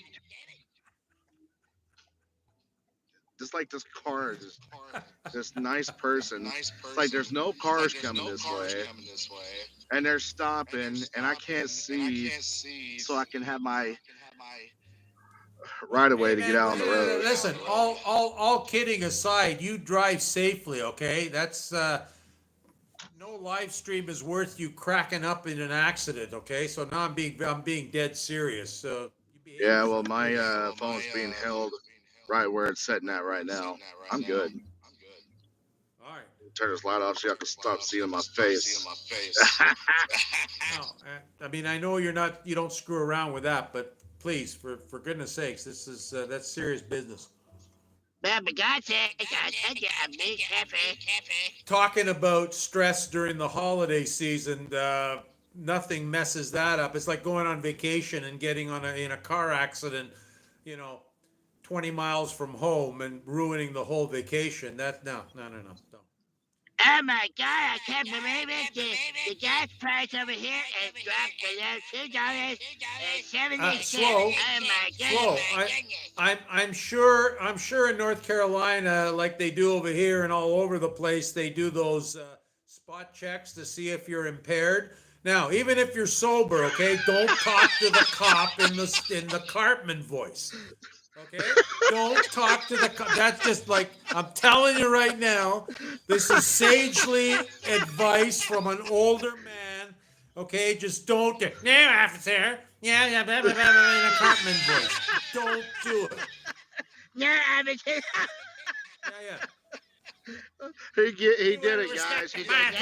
Just like this car, this nice person. It's like there's no cars coming this way, and they're stopping, and I can't see, so I can have my right away to get out on the road. Listen, all kidding aside, you drive safely, okay? That's no live stream is worth you cracking up in an accident, okay? So now I'm being dead serious. So yeah, well, my phone's being held right where it's sitting at right now. I'm good. All right. Turn this light off so I can stop seeing my face. No, I mean, I know you don't screw around with that, but please, for goodness sakes, that's serious business. Talking about stress during the holiday season, nothing messes that up. It's like going on vacation and getting in a car accident, 20 miles from home and ruining the whole vacation. No. Oh my God, I can't believe it. The gas price over here has dropped below $2.70. Slow, Oh my slow. goodness. I'm sure in North Carolina, like they do over here and all over the place, they do those spot checks to see if you're impaired. Now, even if you're sober, okay, don't talk to the cop in the Cartman voice. Okay? Don't talk to the cop. That's just like I'm telling you right now. This is sagely advice from an older man. Okay, just don't. Yeah, officer. Yeah, blah, blah, blah, blah, in a Cartman voice. Don't do it. No, officer. Yeah. He You did will it, guys. respect He my did it.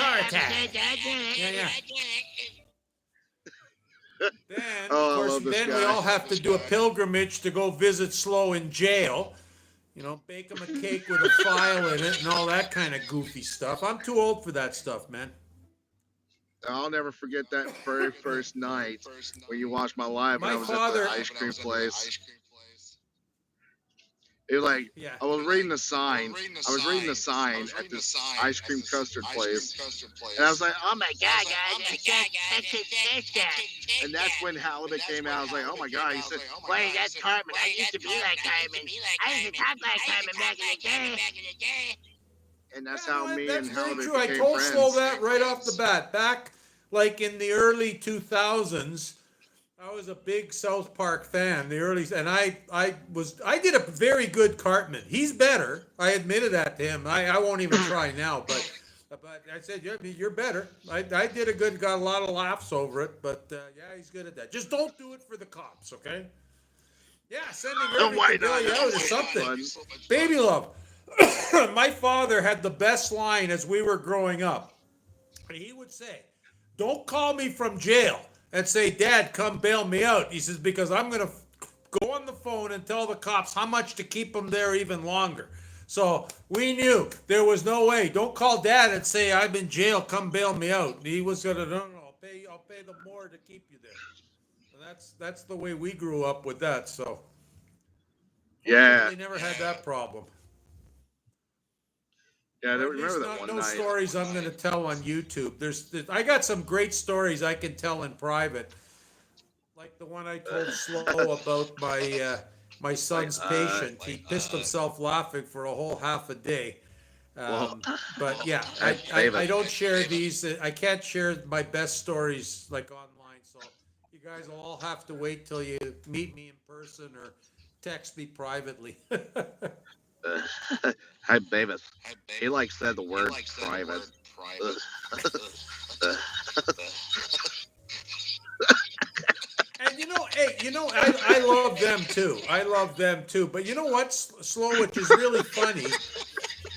authority. Yeah. Then, of Oh, I course, love this then we guy. all have to do a pilgrimage to go visit Slow in jail. You know, bake him a cake with a file in it and all that kind of goofy stuff. I'm too old for that stuff, man. I'll never forget that very first night when you watched my live and My I was at the father, ice cream place. It was like yeah. I was reading the sign. I was reading the sign at this ice cream custard place, and I was like, "Oh my God, guys, that's his sister." And that's when Halibut came out. I was like, "Oh my God!" He said, "Wait, that's Cartman. I used to be like Cartman. I used to talk like Cartman back in the day." And that's how me That's and very Halibut true. I became told Slow friends. that right off the bat. Back like in the early 2000s, I was a big South Park fan. The early and I did a very good Cartman. He's better. I admitted that to him. I won't even try now, but I said you're better. I did a good, got a lot of laughs over it, but yeah, he's good at that. Just don't do it for the cops, okay? Yeah, sending Irving Why to bail not? you out or That's so something. fun. Baby love. My father had the best line as we were growing up. He would say, "Don't call me from jail and say, 'Dad, come bail me out.'" He says, "Because I'm going to go on the phone and tell the cops how much to keep them there even longer." So we knew there was no way. Don't call Dad and say, "I'm in jail, come bail me out." He was going to, no, I'll pay them more to keep you there. And that's the way we grew up with that. So Yeah, they never had that problem. yeah. I Or don't at least remember that one no night. stories I'm going to tell on YouTube. I got some great stories I can tell in private, like the one I told Slow about my son's patient. He pissed himself laughing for a whole half a day. Well, But yeah, that's I famous. don't share these. I can't share my best stories like online. So you guys will all have to wait till you meet me in person or text me privately. Hi, Davis. He like said the word private. And hey, I love them too. I love them too. But you know what's Slow, which is really funny?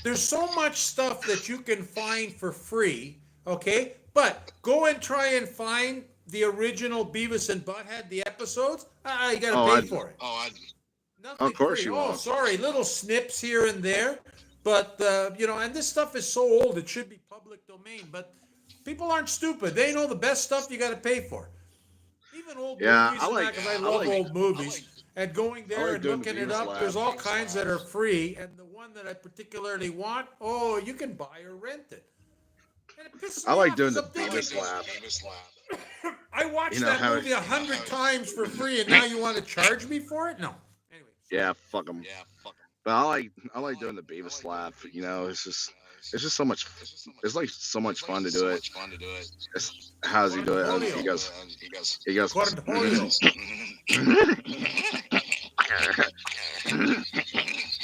There's so much stuff that you can find for free, okay? But go and try and find the original Beavis and Butthead, the episodes. You gotta pay for it. Nothing Of course free. you Oh, won't. sorry, little snips here and there. But and this stuff is so old it should be public domain. But people aren't stupid. They know the best stuff you gotta pay for. Even old Yeah, movies and that, because I love old movies. And going there and doing the looking it Beavis up, Lab. there's all kinds that are free. And the one that I particularly want, oh, you can buy or rent it. And it pisses I me like off doing 'cause the I'm thinking, Beavis Lab. I watched You know that how movie 100 times for free, and now you want to charge me for it? No. Anyway. Yeah, fuck them. But I like doing the Beavis Lab. You know, it's just so much. It's like so much fun to do it. How does he do it? He goes.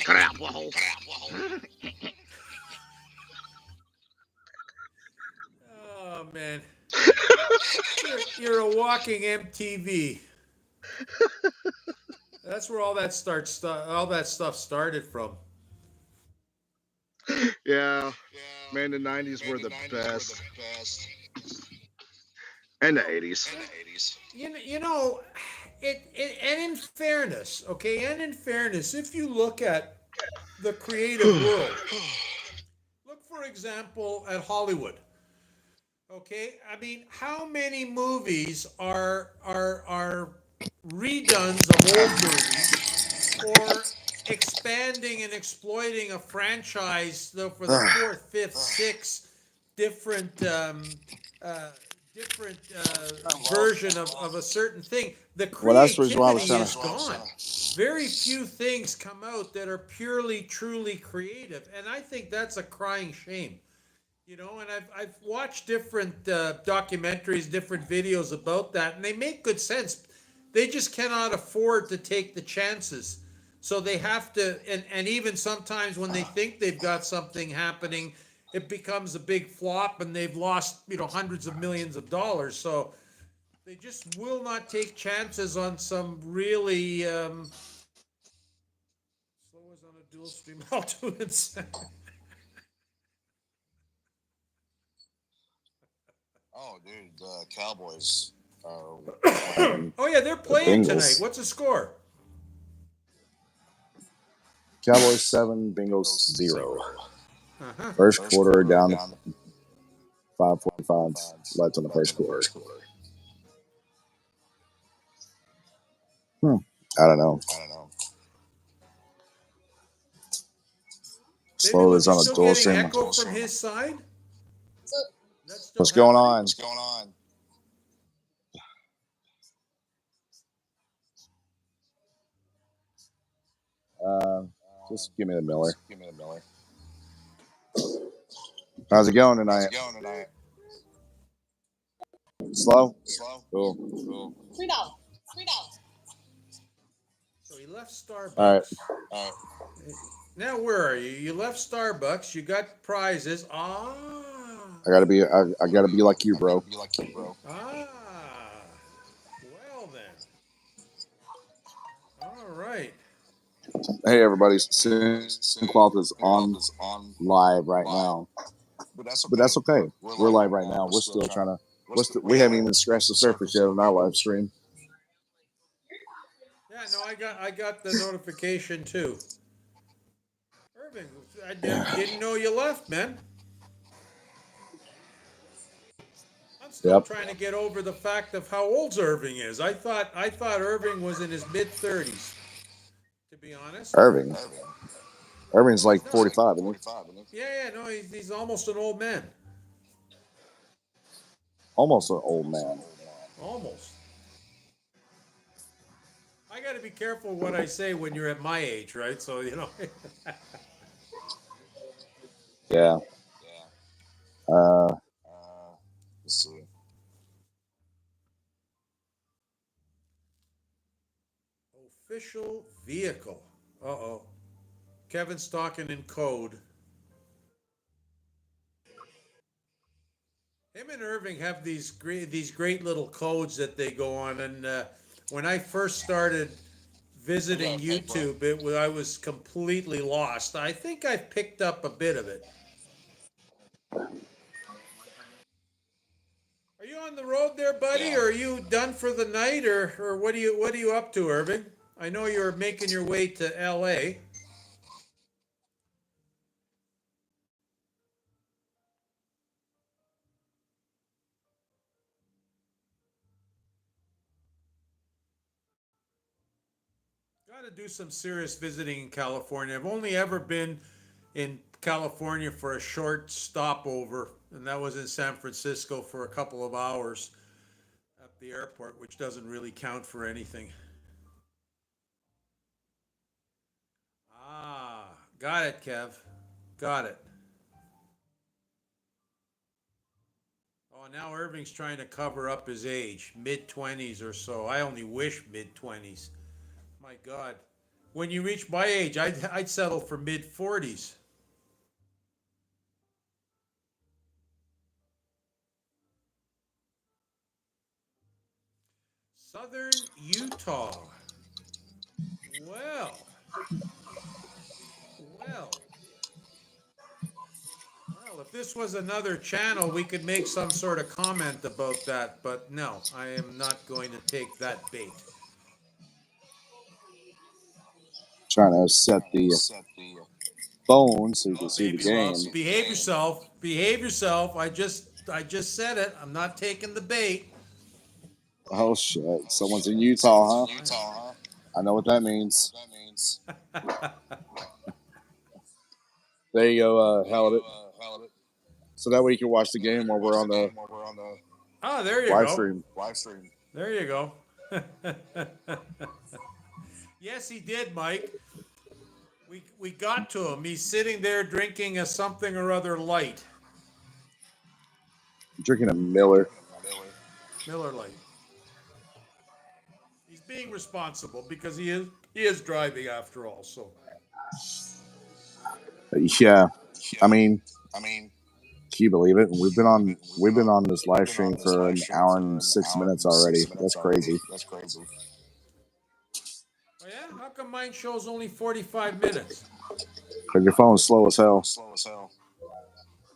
Cornholio. Oh man, you're a walking MTV. That's where all that stuff started from. Yeah, man, the '90s were the best, and the '80s. You know, and in fairness, okay, and in fairness, if you look at the creative world, look for example at Hollywood. Okay, I mean, how many movies are redones of old movies or expanding and exploiting a franchise for the fourth, fifth, sixth, different different version of a certain thing, the Well, that's the reason why I was creativity trying is to. gone. Very few things come out that are purely, truly creative, and I think that's a crying shame. You know, and I've watched different documentaries, different videos about that, and they make good sense. They just cannot afford to take the chances. So they have to, and even sometimes when they think they've got something happening, it becomes a big flop and they've lost, hundreds of millions of dollars. So they just will not take chances on some really, slow as on a dual stream, I'll do it. Oh, dude, the Cowboys. Oh yeah, they're playing tonight. What's the score? Cowboys 7, Bengals 0. Uh-huh. First quarter down to 5:45 left in the first quarter. I don't know. David, Slow was as he on a still dual getting stream. echo from his side? That's still What's going happening? on? Just give me the Miller. How's it going tonight? Slow? Cool. $3. So he left Starbucks. All right. Now where are you? You left Starbucks. You got prizes. Ah. I gotta be like you, bro. Ah. Well then. All right. Hey, everybody. Cloth is on live right now, but that's okay. We're live right now. We're still trying to. We haven't even scratched the surface yet on our live stream. Yeah, no, I got the notification too. Irving, I didn't know you left, man. I'm still trying to get over the fact of how old Irving is. I thought Irving was in his mid-30s. To be honest. Irving's like 45, isn't he? Yeah, no, he's almost an old man. Almost an old man. Almost. I got to be careful what I say when you're at my age, right? So, Yeah. Let's see. Official vehicle. Uh-oh. Kevin's talking in code. Him and Irving have these great little codes that they go on, and when I first started visiting YouTube, I was completely lost. I think I've picked up a bit of it. Are you on the road there, buddy, or are you done for the night, or what are you up to, Irving? I know you're making your way to L.A. Got to do some serious visiting in California. I've only ever been in California for a short stopover, and that was in San Francisco for a couple of hours at the airport, which doesn't really count for anything. Ah, got it, Kev. Got it. Oh, now Irving's trying to cover up his age, mid-20s or so. I only wish mid-20s. My God. When you reach my age, I'd settle for mid-40s. Southern Utah. Well. Well, if this was another channel, we could make some sort of comment about that, but no, I am not going to take that bait. Trying to set the phone so you can see the game. Well, behave yourself. Behave yourself. I just said it. I'm not taking the bait. Oh shit! Someone's in Utah, huh? I know what that means. There you go, Halibut. So that way you can watch the game while we're on the there you live go. stream. There you go. Yes, he did, Mike. We got to him. He's sitting there drinking a something or other light. Drinking a Miller. Miller Lite. He's being responsible because he is driving after all. So Yeah, I mean, can you believe it? We've been on this live stream for an hour and 6 minutes already. That's crazy. Oh yeah, how come mine shows only 45 minutes? Because your phone's slow as hell.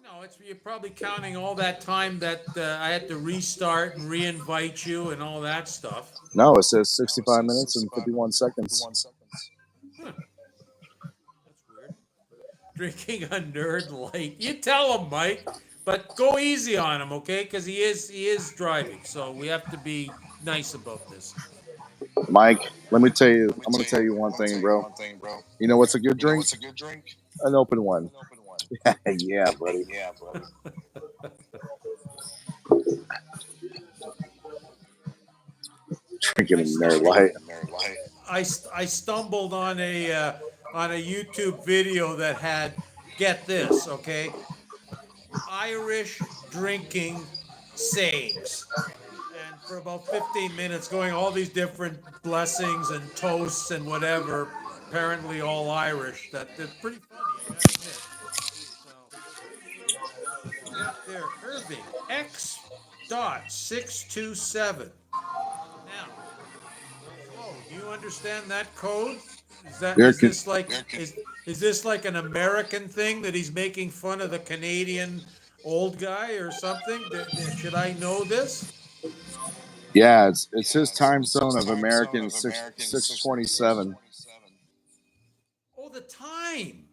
No, you're probably counting all that time that I had to restart and re-invite you and all that stuff. No, it says 65 minutes and 51 seconds. Huh. That's weird. Drinking a nerd light. You tell him, Mike, but go easy on him, okay? Because he is driving, so we have to be nice about this. Mike, let me tell you. I'm going to tell you one thing, bro. You know what's a good drink? An open one. Yeah, buddy. Drinking a Mary Light. I stumbled on a YouTube video that had, get this, okay, Irish drinking sayings. And for about 15 minutes, going all these different blessings and toasts and whatever, apparently all Irish. That's pretty funny, I gotta admit. So we got there, Irving X.627. Now, Flo, do you understand that code? Is this like an American thing that he's making fun of the Canadian old guy or something? Should I know this? Yeah, it's his time zone of American 627. Oh, the time.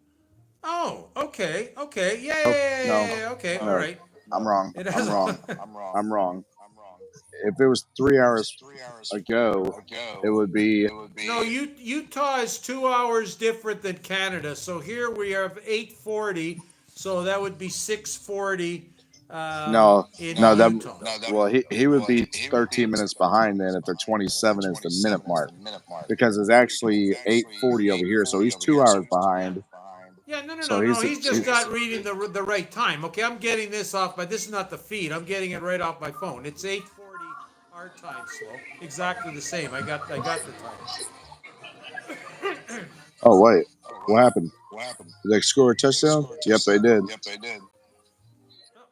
Oh, okay. Yeah. Okay, all right. I'm wrong. If it was 3 hours ago, it would be. No, Utah is 2 hours different than Canada. So here we have 8:40. So that would be 6:40. No, Utah. Well, he would be 13 minutes behind then if they're 27 is the minute mark, because it's actually 8:40 over here, so he's 2 hours behind. Yeah, no. He's just not reading the right time. Okay, I'm getting this off, but this is not the feed. I'm getting it right off my phone. It's 8:40 our time, Slow. Exactly the same. I got the time. Oh wait, what happened? Did they score a touchdown? Yep, they did. Oh,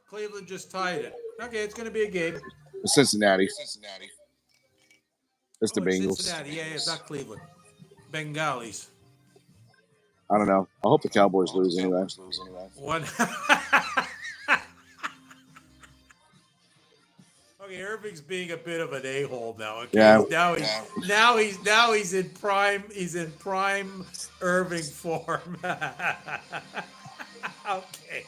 Cleveland just tied it. Okay, it's going to be a game. Cincinnati. It's the Bengals. Cincinnati. Yeah, it's not Cleveland. Bengalis. I don't know. I hope the Cowboys lose anyway. One. Okay, Irving's being a bit of an a-hole now. Okay, yeah. Now he's in prime. He's in prime Irving form. Okay.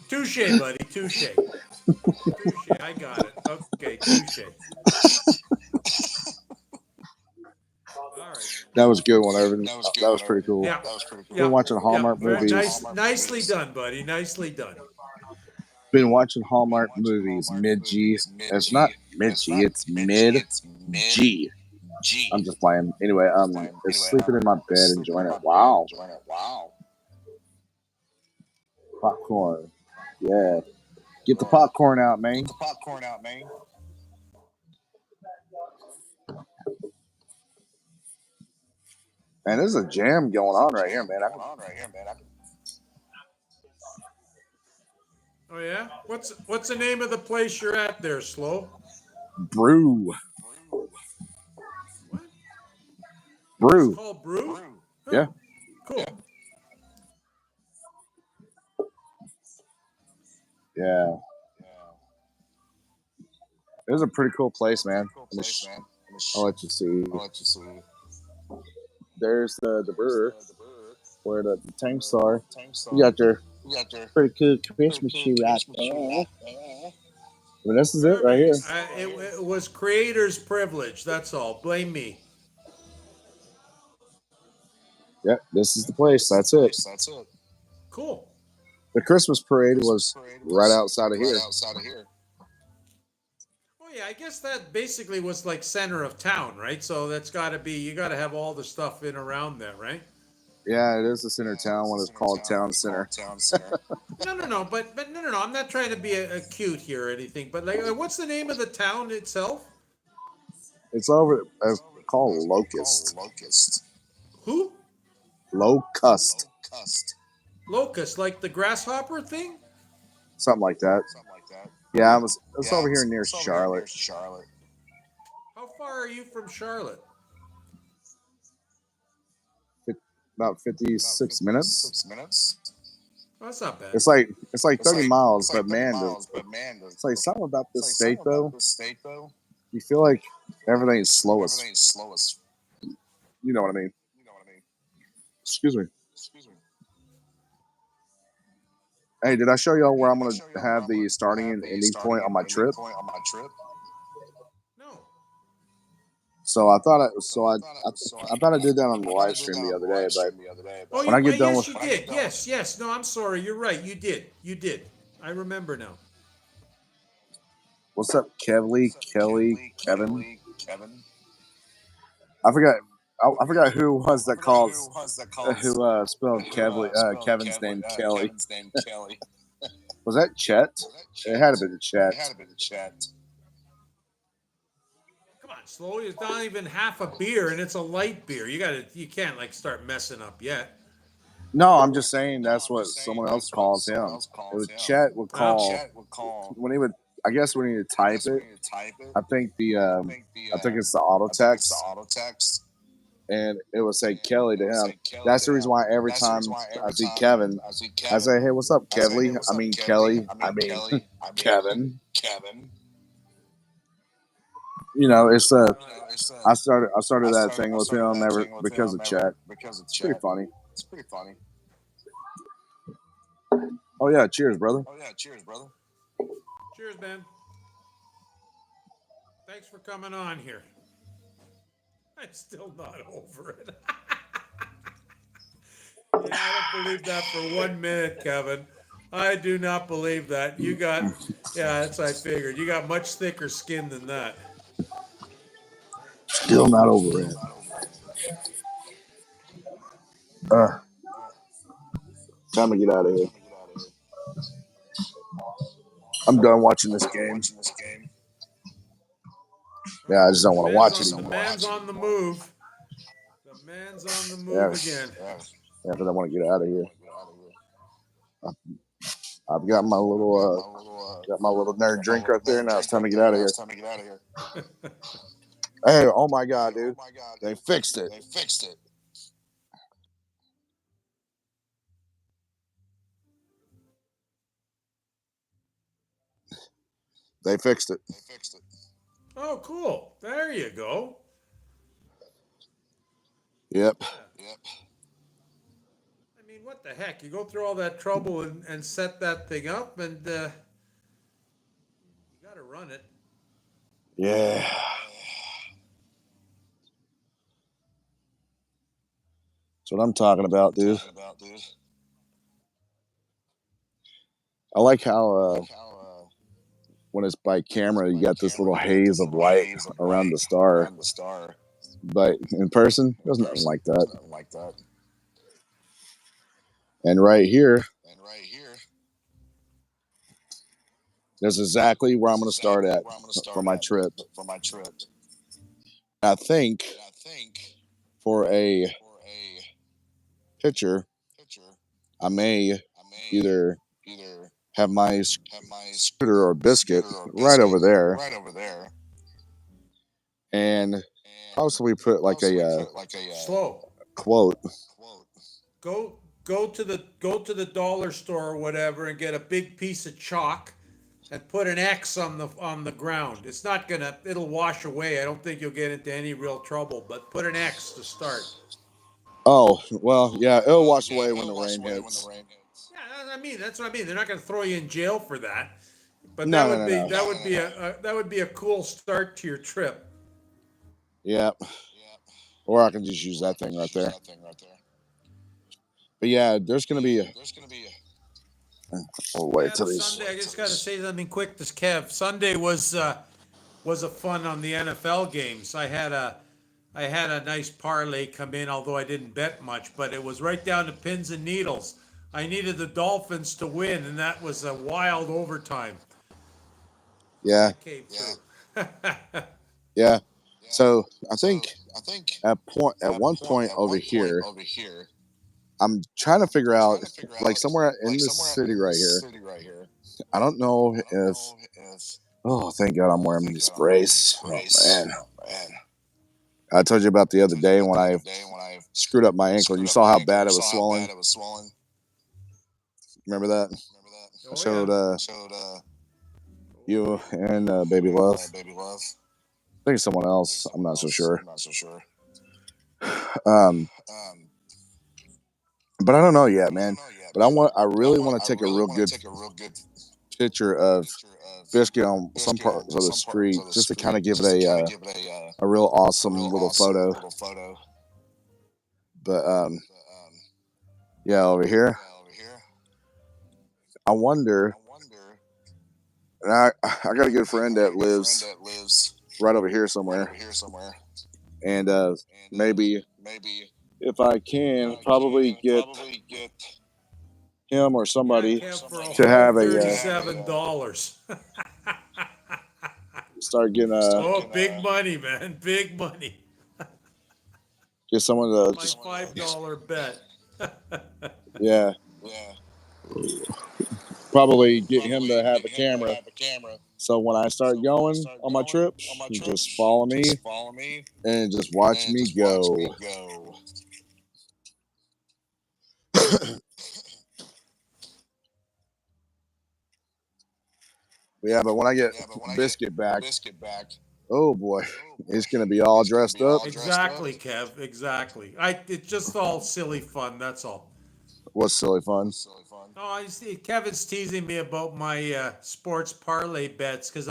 Touche, buddy. Touche. I got it. Okay, touche. All right. That was a good one, Irving. That was pretty cool. Yeah. Been watching Hallmark movies. Nicely done, buddy. Nicely done. Been watching Hallmark movies. Mid-G. It's not mid-G. It's mid-G. I'm just playing. Anyway, it's sleeping in my bed, enjoying it. Wow. Popcorn. Yeah. Get the popcorn out, man. Man, there's a jam going on right here, man. Oh yeah? What's the name of the place you're at there, Slow? Brew. What? Brew. It's called Brew? Oh, yeah. Cool. Yeah. It was a pretty cool place, man. I'll let you see. There's the brewer where the tanks are. You got your pretty cool Christmas tree right there. But this is it right here. It was creator's privilege. That's all. Blame me. Yep, this is the place. That's it. Cool. The Christmas parade was right outside of here. Oh yeah, I guess that basically was like center of town, right? So that's got to be, you got to have all the stuff in around there, right? Yeah, it is the center of town when it's called Town Center. No. I'm not trying to be a cute here or anything, but like, what's the name of the town itself? It's over. It's called Locust. Who? Locust. Locust, like the grasshopper thing? Something like that. Yeah, it's over here near Charlotte. How far are you from Charlotte? About 56 minutes. Oh, that's not bad. It's like 30 miles, but man, it's like something about this state though. You feel like everything's slow as. You know what I mean? Excuse me. Hey, did I show y'all where I'm gonna have the starting and ending point on my trip? No. So I thought I did that on the live stream the other day, but when I get done with, you did. Yes. No, I'm sorry. You're right. You did. I remember now. what's up, Kelly, Kevin? I forgot who was that called who spelled Kevin's name Kelly. Was that Chet? It had to be Chet. Come on, slowly. It's not even half a beer, and it's a light beer. You can't like start messing up yet. No, I'm just saying that's what someone else calls him. It was Chet would call when he would. I guess when he would type it. I think it's the auto text, and it would say Kelly to him. That's the reason why every time I see Kevin, I say, "Hey, what's up, Kevly?" I mean Kelly. I mean Kevin. You know, it's I started that thing with him because of Chet. It's pretty funny. Oh yeah, cheers, brother. Cheers, man. Thanks for coming on here. I'm still not over it. Yeah, I don't believe that for 1 minute, Kevin. I do not believe that. That's what I figured. You got much thicker skin than that. Still not over it. Time to get out of here. I'm done watching this game. Yeah, I just don't want to watch it anymore. The man's on the move. Again. Yeah, but I want to get out of here. I've got my little nerd drink right there. Now it's time to get out of here. Hey, oh my God, dude! They fixed it. They fixed it. Oh, cool. There you go. Yep. I mean, what the heck? You go through all that trouble and set that thing up, and you got to run it. Yeah. That's what I'm talking about, dude. I like how when it's by camera, you got this little haze of light around the star. But in person, there's nothing like that. And right here, there's exactly where I'm going to start at for my trip. I think for a picture, I may either have my scooter or biscuit right over there, and possibly put like a slow quote. Go to the dollar store or whatever and get a big piece of chalk and put an X on the ground. It's not gonna. It'll wash away. I don't think you'll get into any real trouble. But put an X to start. Oh well, yeah, it'll wash away when the rain hits. Yeah, that's what I mean. They're not gonna throw you in jail for that. But No. that would be a cool start to your trip. Yeah. Or I can just use that thing right there. But yeah, there's gonna be. Oh wait Yeah, till the these. Sunday. I just got to say something quick to Kev. Sunday was a fun on the NFL games. I had a nice parlay come in, although I didn't bet much, but it was right down to pins and needles. I needed the Dolphins to win, and that was a wild overtime. Yeah. That came through. Yeah. So I think at one point over here, I'm trying to figure out like somewhere in this city right here. I don't know if. Oh, thank God I'm wearing these braces. Oh man. I told you about the other day when I screwed up my ankle. You saw how bad it was swollen. Remember that? I showed you and Baby Love. I think someone else. I'm not so sure. But I don't know yet, man. But I really want to take a real good picture of Biscuit on some parts of the street, just to kind of give it a real awesome little photo. But yeah, over here, I wonder. And I got a good friend that lives right over here somewhere, and maybe if I can, probably get him or somebody to have a $37. start getting Oh, big money, man, big money. get someone to My just $5 bet. yeah, probably get him to have a camera. So when I start going on my trips, you just follow me and just watch me go. Yeah, but when I get Biscuit back, oh boy, he's gonna be all dressed up. Exactly, Kev. Exactly. It's just all silly fun. That's all. What's silly fun? Oh, I see. Kevin's teasing me about my sports parlay bets because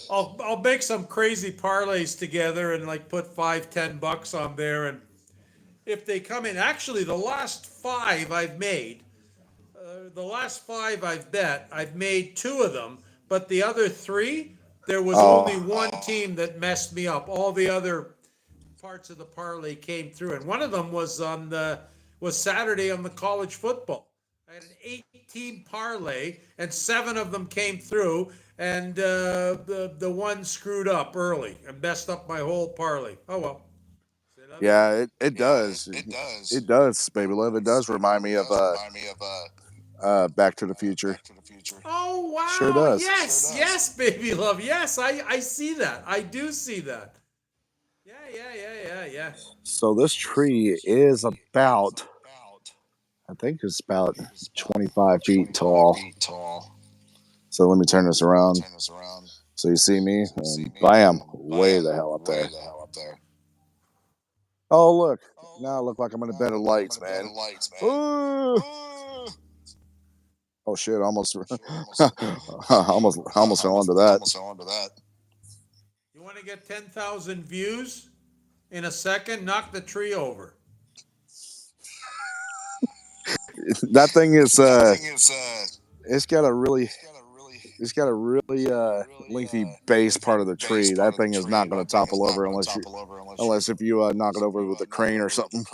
I'll make some crazy parlays together and like put $5, $10 on there, and if they come in, actually the last five I've bet, I've made two of them, but the other three, there was only one team that messed me up. All the other parts of the parlay came through, and one of them was Saturday on the college football. I had an 8-team parlay, and 7 of them came through, and the one screwed up early and messed up my whole parlay. Oh well. Yeah, it does. It does, Baby Love. It does remind me of Back to the Future. Oh wow! Sure does. Yes, yes, baby love. Yes, I see that. I do see that. Yeah. So this tree is about, I think it's about 25 feet tall. So let me turn this around so you see me. And bam, way the hell up there. Oh look, now I look like I'm in a bed of lights, man. Ooh. Oh shit! Almost fell onto that. You want to get 10,000 views in a second? Knock the tree over. That thing is it's got a really lengthy base part of the tree. That thing is not going to topple over unless if you knock it over with a crane or something.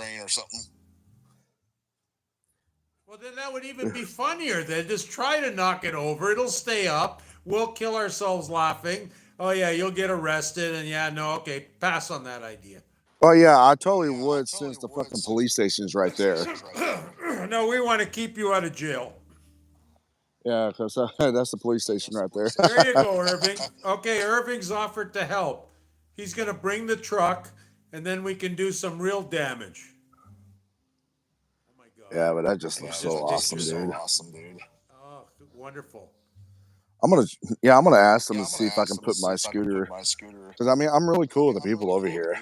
Well, then that would even be funnier. Then just try to knock it over. It'll stay up. We'll kill ourselves laughing. Oh yeah, you'll get arrested. And yeah, no, okay, pass on that idea. Oh yeah, I totally would since the fucking police station's right there. No, we want to keep you out of jail. Yeah, because that's the police station right there. There you go, Irving. Okay, Irving's offered to help. He's going to bring the truck, and then we can do some real damage. Oh my God. Yeah, but that just looks so awesome, dude. Oh, wonderful. I'm gonna ask them to see if I can put my scooter. Because I mean, I'm really cool with the people over here.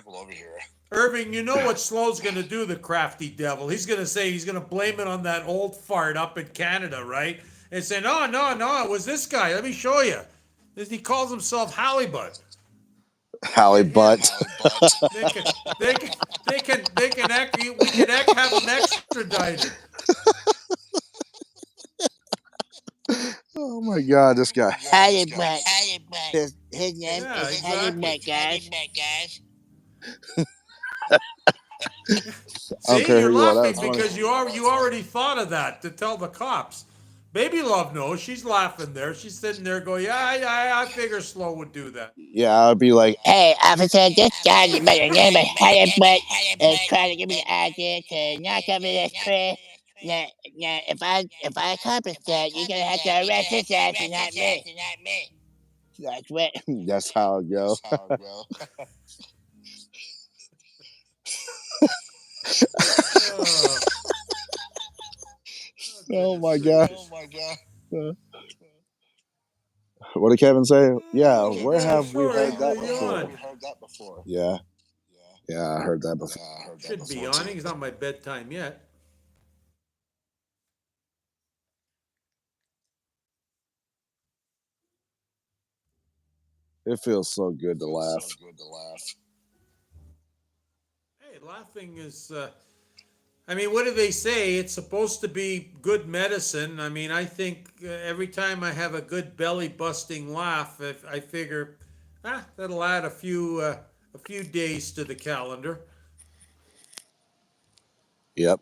Irving, you know what Slow's going to do, the crafty devil. He's going to blame it on that old fart up in Canada, right? And say, no, it was this guy. Let me show you. He calls himself Halibut. Halibut. They can we can have them extradited. Oh my God, this guy. Halibut. His name Yeah, is exactly. Halibut, guys. I don't See, care you're who you are. That laughing was funny. because you already thought of that to tell the cops. Baby Love knows. She's laughing there. She's sitting there going, yeah, I figure Slow would do that. Yeah, I'd be like, Hey, officer, this guy by the name of Halibut is trying to give me the idea to knock over this tree. Now, if I accomplish that, you're gonna have to arrest his ass and not me. That's what. that's how it go. Oh, Oh my goodness God. gracious. What did Kevin say? Yeah, Oh, where God, have we sorry, heard that I before? yawned. Yeah, I heard that before. Shouldn't be yawning. It's not my bedtime yet. It feels so good to laugh. Hey, laughing is. I mean, what do they say? It's supposed to be good medicine. I mean, I think every time I have a good belly busting laugh, I figure, that'll add a few days to the calendar. Yep.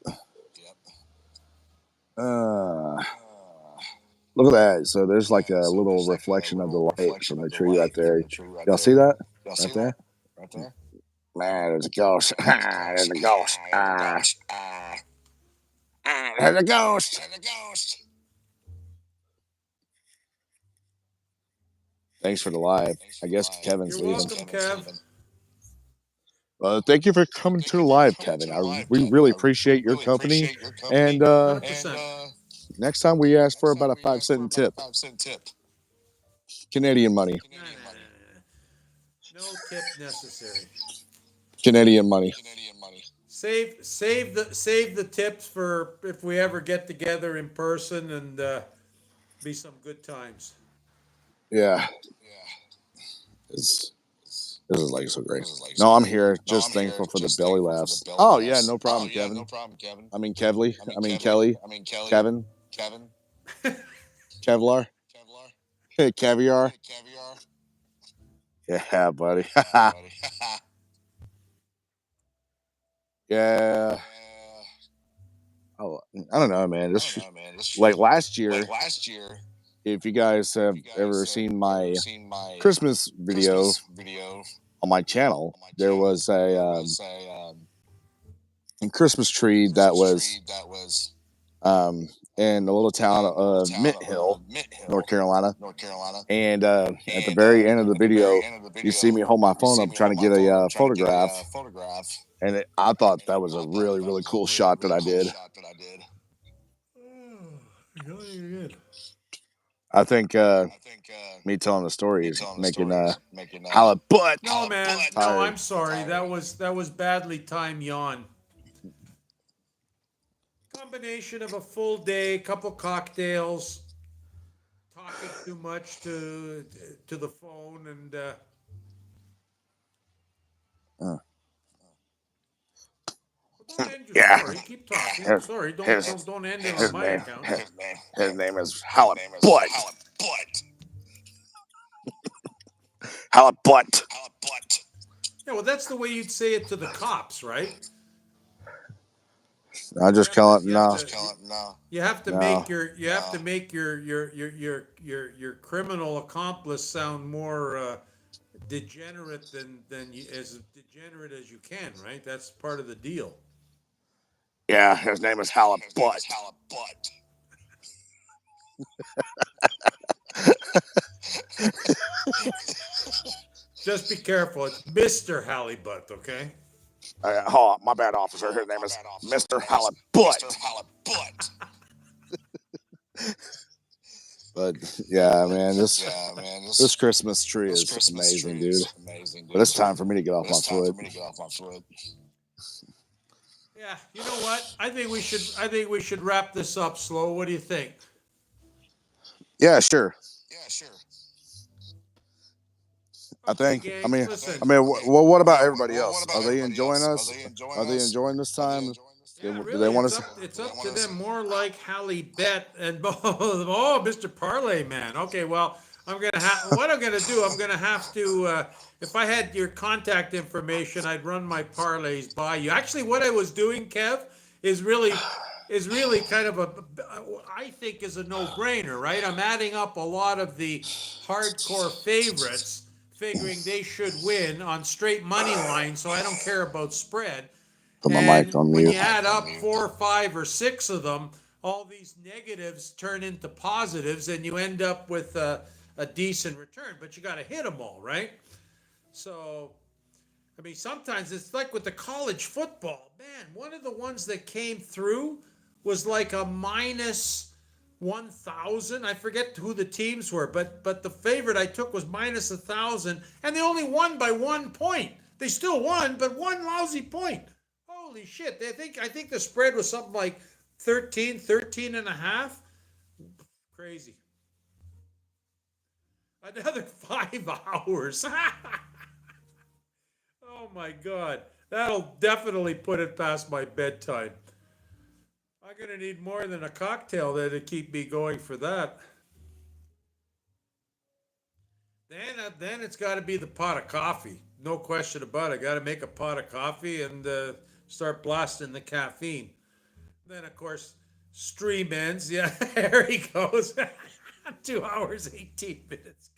Look at that. So there's like a little reflection of the light from the tree right there. Y'all see that? Right there? Man, there's a ghost. There's a ghost. There's a ghost. Thanks for the live. I guess Kevin's You're leaving. welcome, Kev. Thank you for coming to the live, Kevin. We really appreciate your company. And 100%. next time we ask for about a 5-cent tip. Canadian money. No tip necessary. Canadian money. Save the tips for if we ever get together in person and be some good times. Yeah. This is like so great. No, I'm here just thankful for the belly laughs. Oh yeah, no problem, Kevin. I mean Kevly. I mean Kelly. Kevin. Kevlar. Caviar. Yeah, buddy. Yeah. Oh, I don't know, man. This like last year. If you guys have ever seen my Christmas video on my channel, there was a Christmas tree that was in the little town of Mint Hill, North Carolina. And at the very end of the video, you see me hold my phone up trying to get a photograph. And I thought that was a really, really cool shot that I did. I think me telling the story is making Halibut. No, man. tired. No, I'm sorry. That was badly timed yawn. Combination of a full day, couple cocktails, talking too much to the phone, and don't end your story. Keep talking. I'm sorry. Don't end it on my account. His name is Halibut. Halibut. Yeah, well, that's the way you'd say it to the cops, right? I just call it no. You have to No. make your criminal accomplice sound more degenerate than as degenerate as you can, right? That's part of the deal. Yeah, his name is Halibut. Just be careful. It's Mr. Halibut, okay? Oh, my bad, officer. His name is Mr. Halibut. But yeah, man, this Christmas tree is amazing, dude. But it's time for me to get off my foot. Yeah, you know what? I think we should wrap this up slow. What do you think? Yeah, sure. I Okay, think. gang, listen. Well, what about everybody else? Are they enjoying us? Are they enjoying this time? Yeah, Do they really, want it's us? up. It's up to them. More like Halibut and oh, Mr. Parlay Man. Okay, well, I'm gonna have what I'm gonna do. I'm gonna have to. If I had your contact information, I'd run my parlays by you. Actually, what I was doing, Kev, is really kind of I think is a no-brainer, right? I'm adding up a lot of the hardcore favorites, figuring they should win on straight money line, so I don't care about spread. Put my mic And on when mute. you add up 4, 5, or 6 of them, all these negatives turn into positives, and you end up with a decent return. But you got to hit them all, right? So, I mean, sometimes it's like with the college football. Man, one of the ones that came through was like a minus 1,000. I forget who the teams were, but the favorite I took was minus 1,000, and they only won by 1 point. They still won, but 1 lousy point. Holy shit. I think the spread was something like 13 and a half. Crazy. Another 5 hours. Oh my God. That'll definitely put it past my bedtime. I'm going to need more than a cocktail there to keep me going for that. Then it's got to be the pot of coffee. No question about it. Got to make a pot of coffee and start blasting the caffeine. Then, of course, stream ends. Yeah, there he goes. 2 hours, 18 minutes.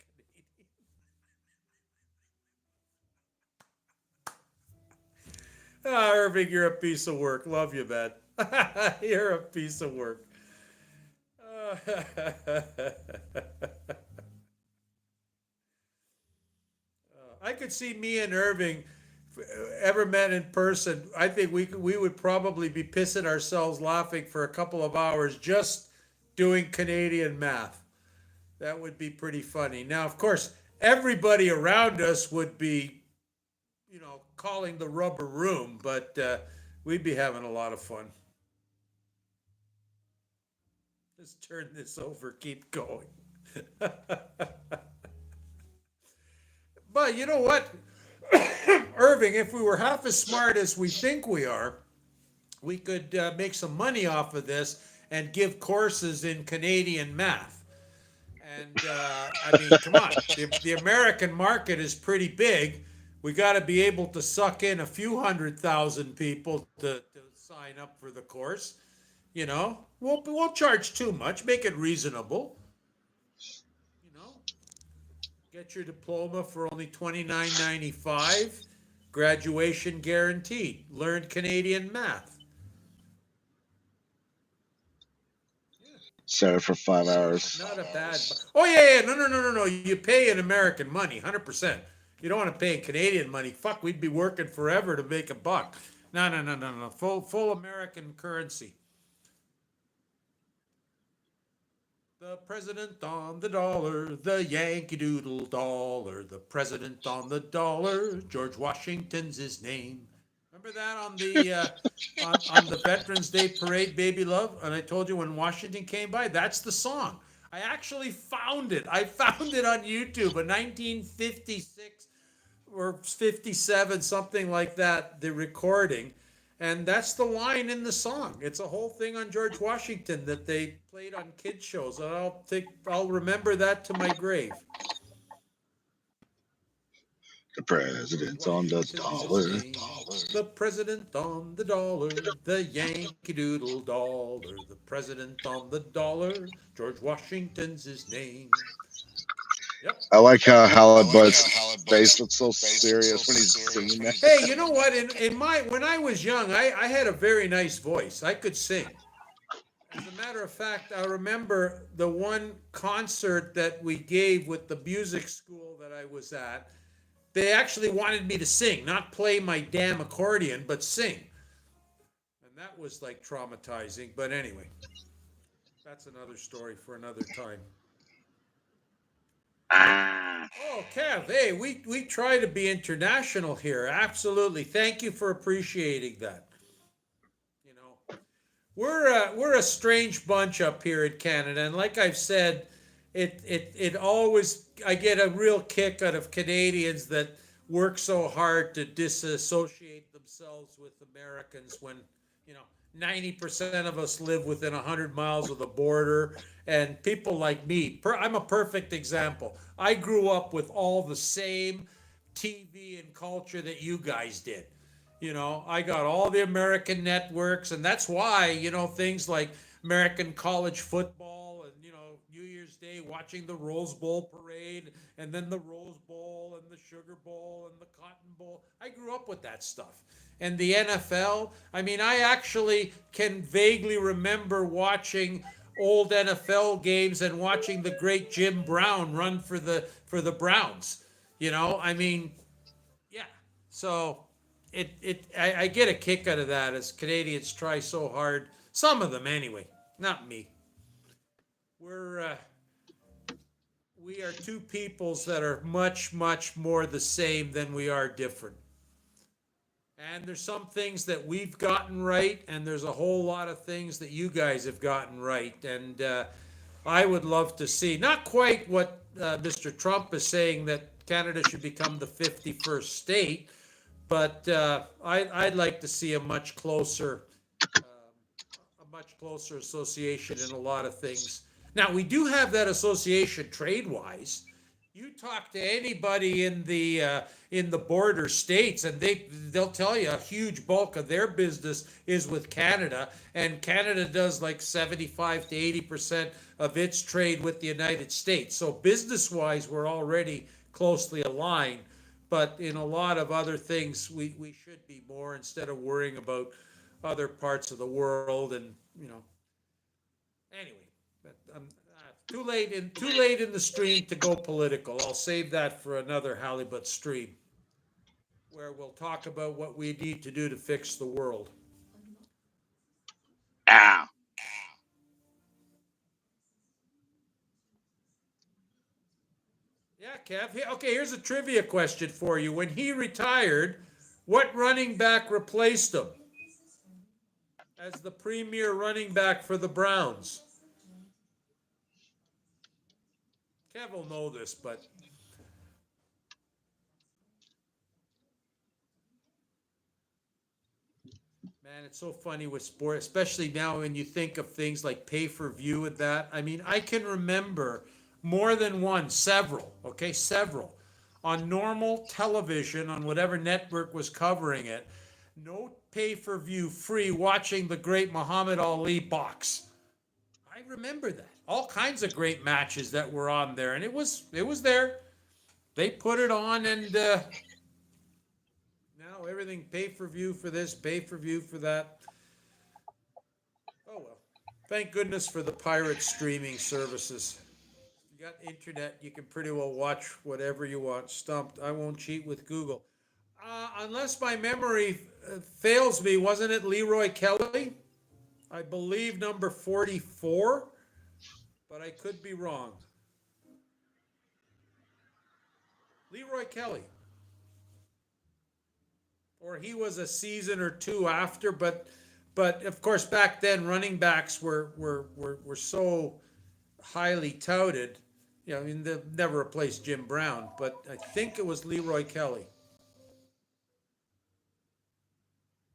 Ah, Irving, you're a piece of work. Love you, man. You're a piece of work. I could see me and Irving ever met in person. I think we would probably be pissing ourselves laughing for a couple of hours just doing Canadian math. That would be pretty funny. Now, of course, everybody around us would be, calling the rubber room, but we'd be having a lot of fun. Just turn this over, keep going. But you know what, Irving, if we were half as smart as we think we are, we could make some money off of this and give courses in Canadian math. And I mean, come on, the American market is pretty big. We got to be able to suck in a few 100,000 people to sign up for the course. We'll charge too much, make it reasonable. Get your diploma for only $29.95. Graduation guaranteed. Learn Canadian math. Set it for 5 hours. Not a bad. Oh yeah. No. You pay in American money, 100%. You don't want to pay in Canadian money. Fuck, we'd be working forever to make a buck. No. Full American currency. The president on the dollar, the Yankee Doodle dollar. The president on the dollar, George Washington's his name. Remember that on the on the Veterans Day parade, Baby Love? And I told you when Washington came by, that's the song. I actually found it. I found it on YouTube in 1956 or 57, something like that, the recording. And that's the line in the song. It's a whole thing on George Washington that they played on kids shows. And I'll remember that to my grave. The president's on the dollar. The president on the dollar, the Yankee Doodle dollar. The president on the dollar, George Washington's his name. Yep. I like how Halibut's face looks so serious when he's singing that. Hey, you know what? When I was young, I had a very nice voice. I could sing. As a matter of fact, I remember the one concert that we gave with the music school that I was at. They actually wanted me to sing, not play my damn accordion, but sing. And that was like traumatizing. But anyway, that's another story for another time. Oh, Kev, hey, we try to be international here. Absolutely. Thank you for appreciating that. We're a strange bunch up here in Canada. And like I've said, it always, I get a real kick out of Canadians that work so hard to disassociate themselves with Americans when, you know, 90% of us live within 100 miles of the border. And people like me, I'm a perfect example. I grew up with all the same TV and culture that you guys did. You know, I got all the American networks, and that's why, you know, things like American college football and, you know, New Year's Day watching the Rose Bowl parade and then the Rose Bowl and the Sugar Bowl and the Cotton Bowl. I grew up with that stuff. And the NFL, I mean, I actually can vaguely remember watching old NFL games and watching the great Jim Brown run for the Browns. You know, I mean, yeah. So I get a kick out of that as Canadians try so hard. Some of them anyway, not me. We're we are two peoples that are much, much more the same than we are different. And there's some things that we've gotten right, and there's a whole lot of things that you guys have gotten right. And I would love to see, not quite what Mr. Trump is saying, that Canada should become the 51st state, but I'd like to see a much closer association in a lot of things. Now, we do have that association trade-wise. You talk to anybody in the border states, and they'll tell you a huge bulk of their business is with Canada, and Canada does like 75 to 80% of its trade with the United States. So business-wise, we're already closely aligned, but in a lot of other things, we should be more, instead of worrying about other parts of the world, and you know. Anyway, but too late in the stream to go political. I'll save that for another Halibut stream, where we'll talk about what we need to do to fix the world. Ow. Yeah, Kev. Okay, here's a trivia question for you. When he retired, what running back replaced him as the premier running back for the Browns? Kev will know this, but man, it's so funny with sport, especially now when you think of things like pay-per-view and that. I mean, I can remember more than one, several, okay, several, on normal television, on whatever network was covering it, no pay-per-view, free, watching the great Muhammad Ali box. I remember that. All kinds of great matches that were on there, and it was there. They put it on, and now everything pay-per-view for this, pay-per-view for that. Oh well. Thank goodness for the pirate streaming services. If you got internet, you can pretty well watch whatever you want. Stumped. I won't cheat with Google. Unless my memory fails me, wasn't it Leroy Kelly? I believe number 44, but I could be wrong. Leroy Kelly. Or he was a season or two after, but of course back then running backs were so highly touted. You know, I mean, they'll never replace Jim Brown, but I think it was Leroy Kelly.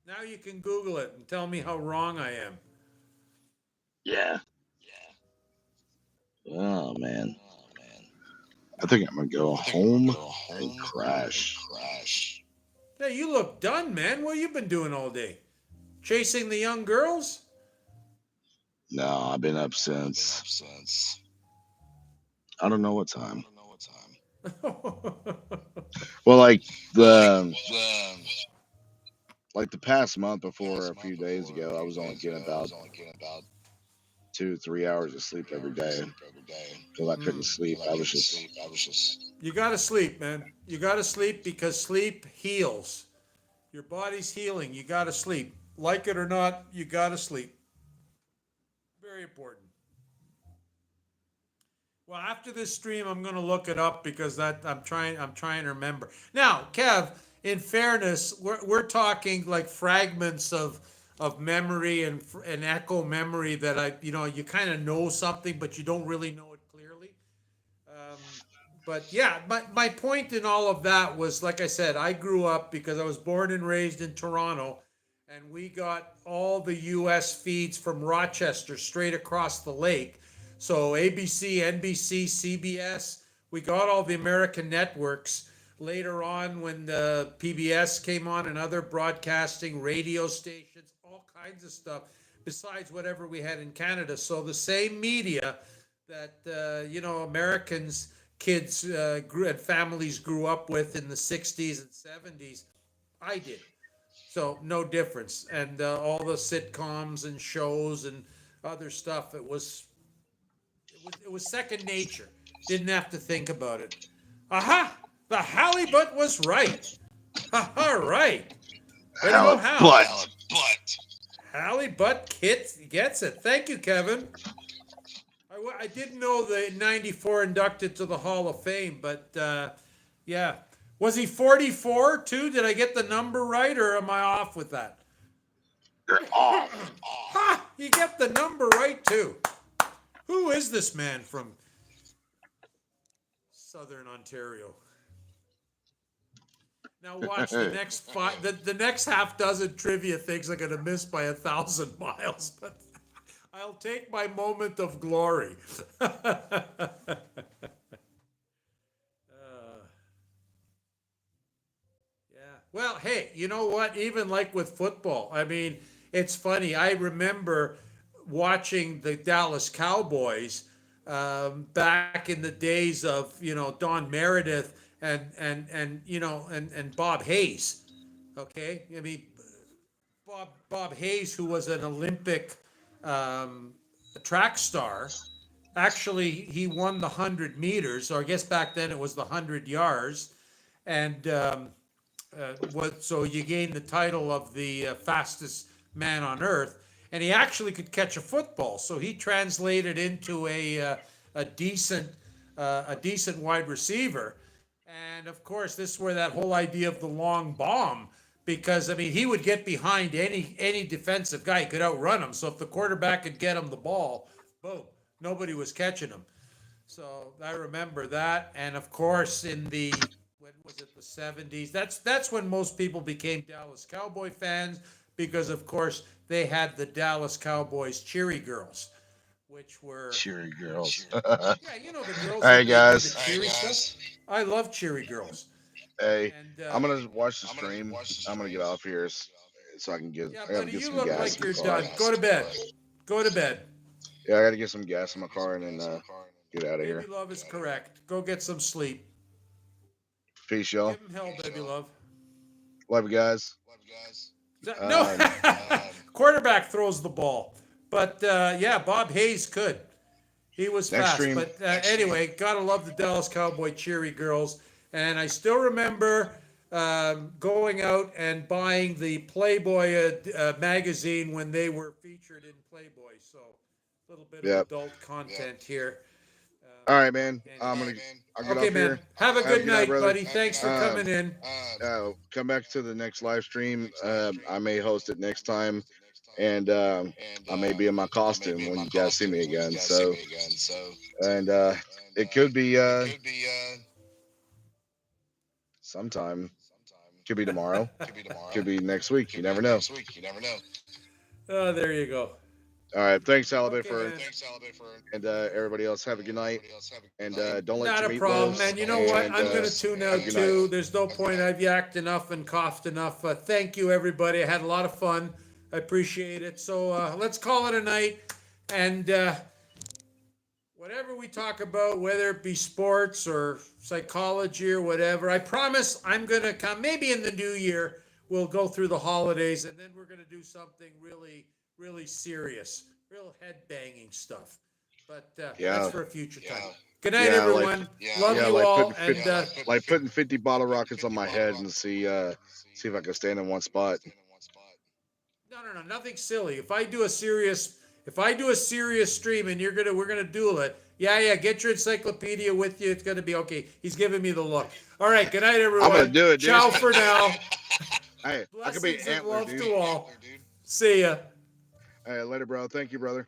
Now you can Google it and tell me how wrong I am. Yeah. Oh man. I think I'm gonna go home and crash. Hey, you look done, man. What have you been doing all day? Chasing the young girls? No, I've been up since I don't know what time. Well, like the past month before a few days ago, I was only getting about 2-3 hours of sleep every day because I couldn't sleep. I was just. You gotta sleep, man. You gotta sleep because sleep heals. Your body's healing. You gotta sleep. Like it or not, you gotta sleep. Very important. Well, after this stream, I'm going to look it up because I'm trying to remember. Now, Kev, in fairness, we're talking like fragments of memory and echo memory that you kind of know something, but you don't really know it clearly. But yeah, my point in all of that was, like I said, I grew up because I was born and raised in Toronto, and we got all the U.S. feeds from Rochester straight across the lake. So ABC, NBC, CBS, we got all the American networks. Later on, when the PBS came on and other broadcasting radio stations, all kinds of stuff, besides whatever we had in Canada. So the same media that Americans, kids grew and families grew up with in the 60s and 70s, I did. So no difference. And all the sitcoms and shows and other stuff, it was second nature. Didn't have to think about it. Aha! The halibut was right. All right. Way to go, Hal. But Halibut gets it. Thank you, Kevin. I didn't know the 94 inducted to the Hall of Fame, but yeah. Was he 44 too? Did I get the number right or am I off with that? you're off. Ha! You get the number right too. Who is this man from Southern Ontario? Now watch the next the next half dozen trivia things I'm gonna miss by 1,000 miles, but I'll take my moment of glory. Yeah. Well, hey, you know what? Even like with football, I mean, it's funny. I remember watching the Dallas Cowboys back in the days of Don Meredith and Bob Hayes. Okay, I mean Bob Hayes, who was an Olympic track star. Actually, he won the 100 meters, or I guess back then it was the 100 yards, and so you gained the title of the fastest man on earth. And he actually could catch a football, so he translated into a decent wide receiver. And of course, this is where that whole idea of the long bomb, because I mean he would get behind any defensive guy, he could outrun him. So if the quarterback could get him the ball, boom, nobody was catching him. So I remember that, and of course in the when was it, the 70s? That's when most people became Dallas Cowboy fans, because of course they had the Dallas Cowboys cheery girls, which were Cheery girls. yeah, the girls. All right, that do guys. the cheery stuff. I love cheery girls. Hey, And I'm gonna watch the stream. I'm gonna get off here so I can get. yeah, I gotta buddy, get you some look gas like in you're the car. done. Go to bed. Go to bed. Yeah, I gotta get some gas in my car and then get out of here. Baby love is correct. Go get some sleep. Peace, y'all. Give him hell, baby love. Love you guys. No, quarterback throws the ball, but yeah, Bob Hayes could. He was Next fast, stream. but anyway, gotta love the Dallas Cowboy cheery girls. And I still remember going out and buying the Playboy magazine when they were featured in Playboy. So a little bit of adult content here. All right, man. I'll get Okay, off man. here. Have a good night, brother. buddy. Thanks for coming in. Come back to the next live stream. I may host it next time, and I may be in my costume when you guys see me again. So, and it could be sometime. Could be tomorrow. Could be next week. You never know. Oh, there you go. All right. Thanks, Halibut, Okay, and everybody else. Have a good night. And don't let Not your a meatballs. problem, man. You know what? and, I'm going to tune out have a good too. night. There's no point. I've yacked enough and coughed enough. Thank you, everybody. I had a lot of fun. I appreciate it. So let's call it a night. And whatever we talk about, whether it be sports or psychology or whatever, I promise I'm going to come. Maybe in the new year, we'll go through the holidays, and then we're going to do something really, really serious, real head-banging stuff. But that's for a future time. Good night, everyone. Love you all. Like putting 50 bottle rockets on my head and see if I can stand in one spot. No, nothing silly. If I do a serious stream and we're gonna duel it, yeah, get your encyclopedia with you. It's gonna be okay. He's giving me the look. All right, good night, everyone. I'm gonna do it, dude. Ciao for now. Hey, I could be Blessings and antler, love dude. to all. See ya. Hey, later, bro. Thank you, brother.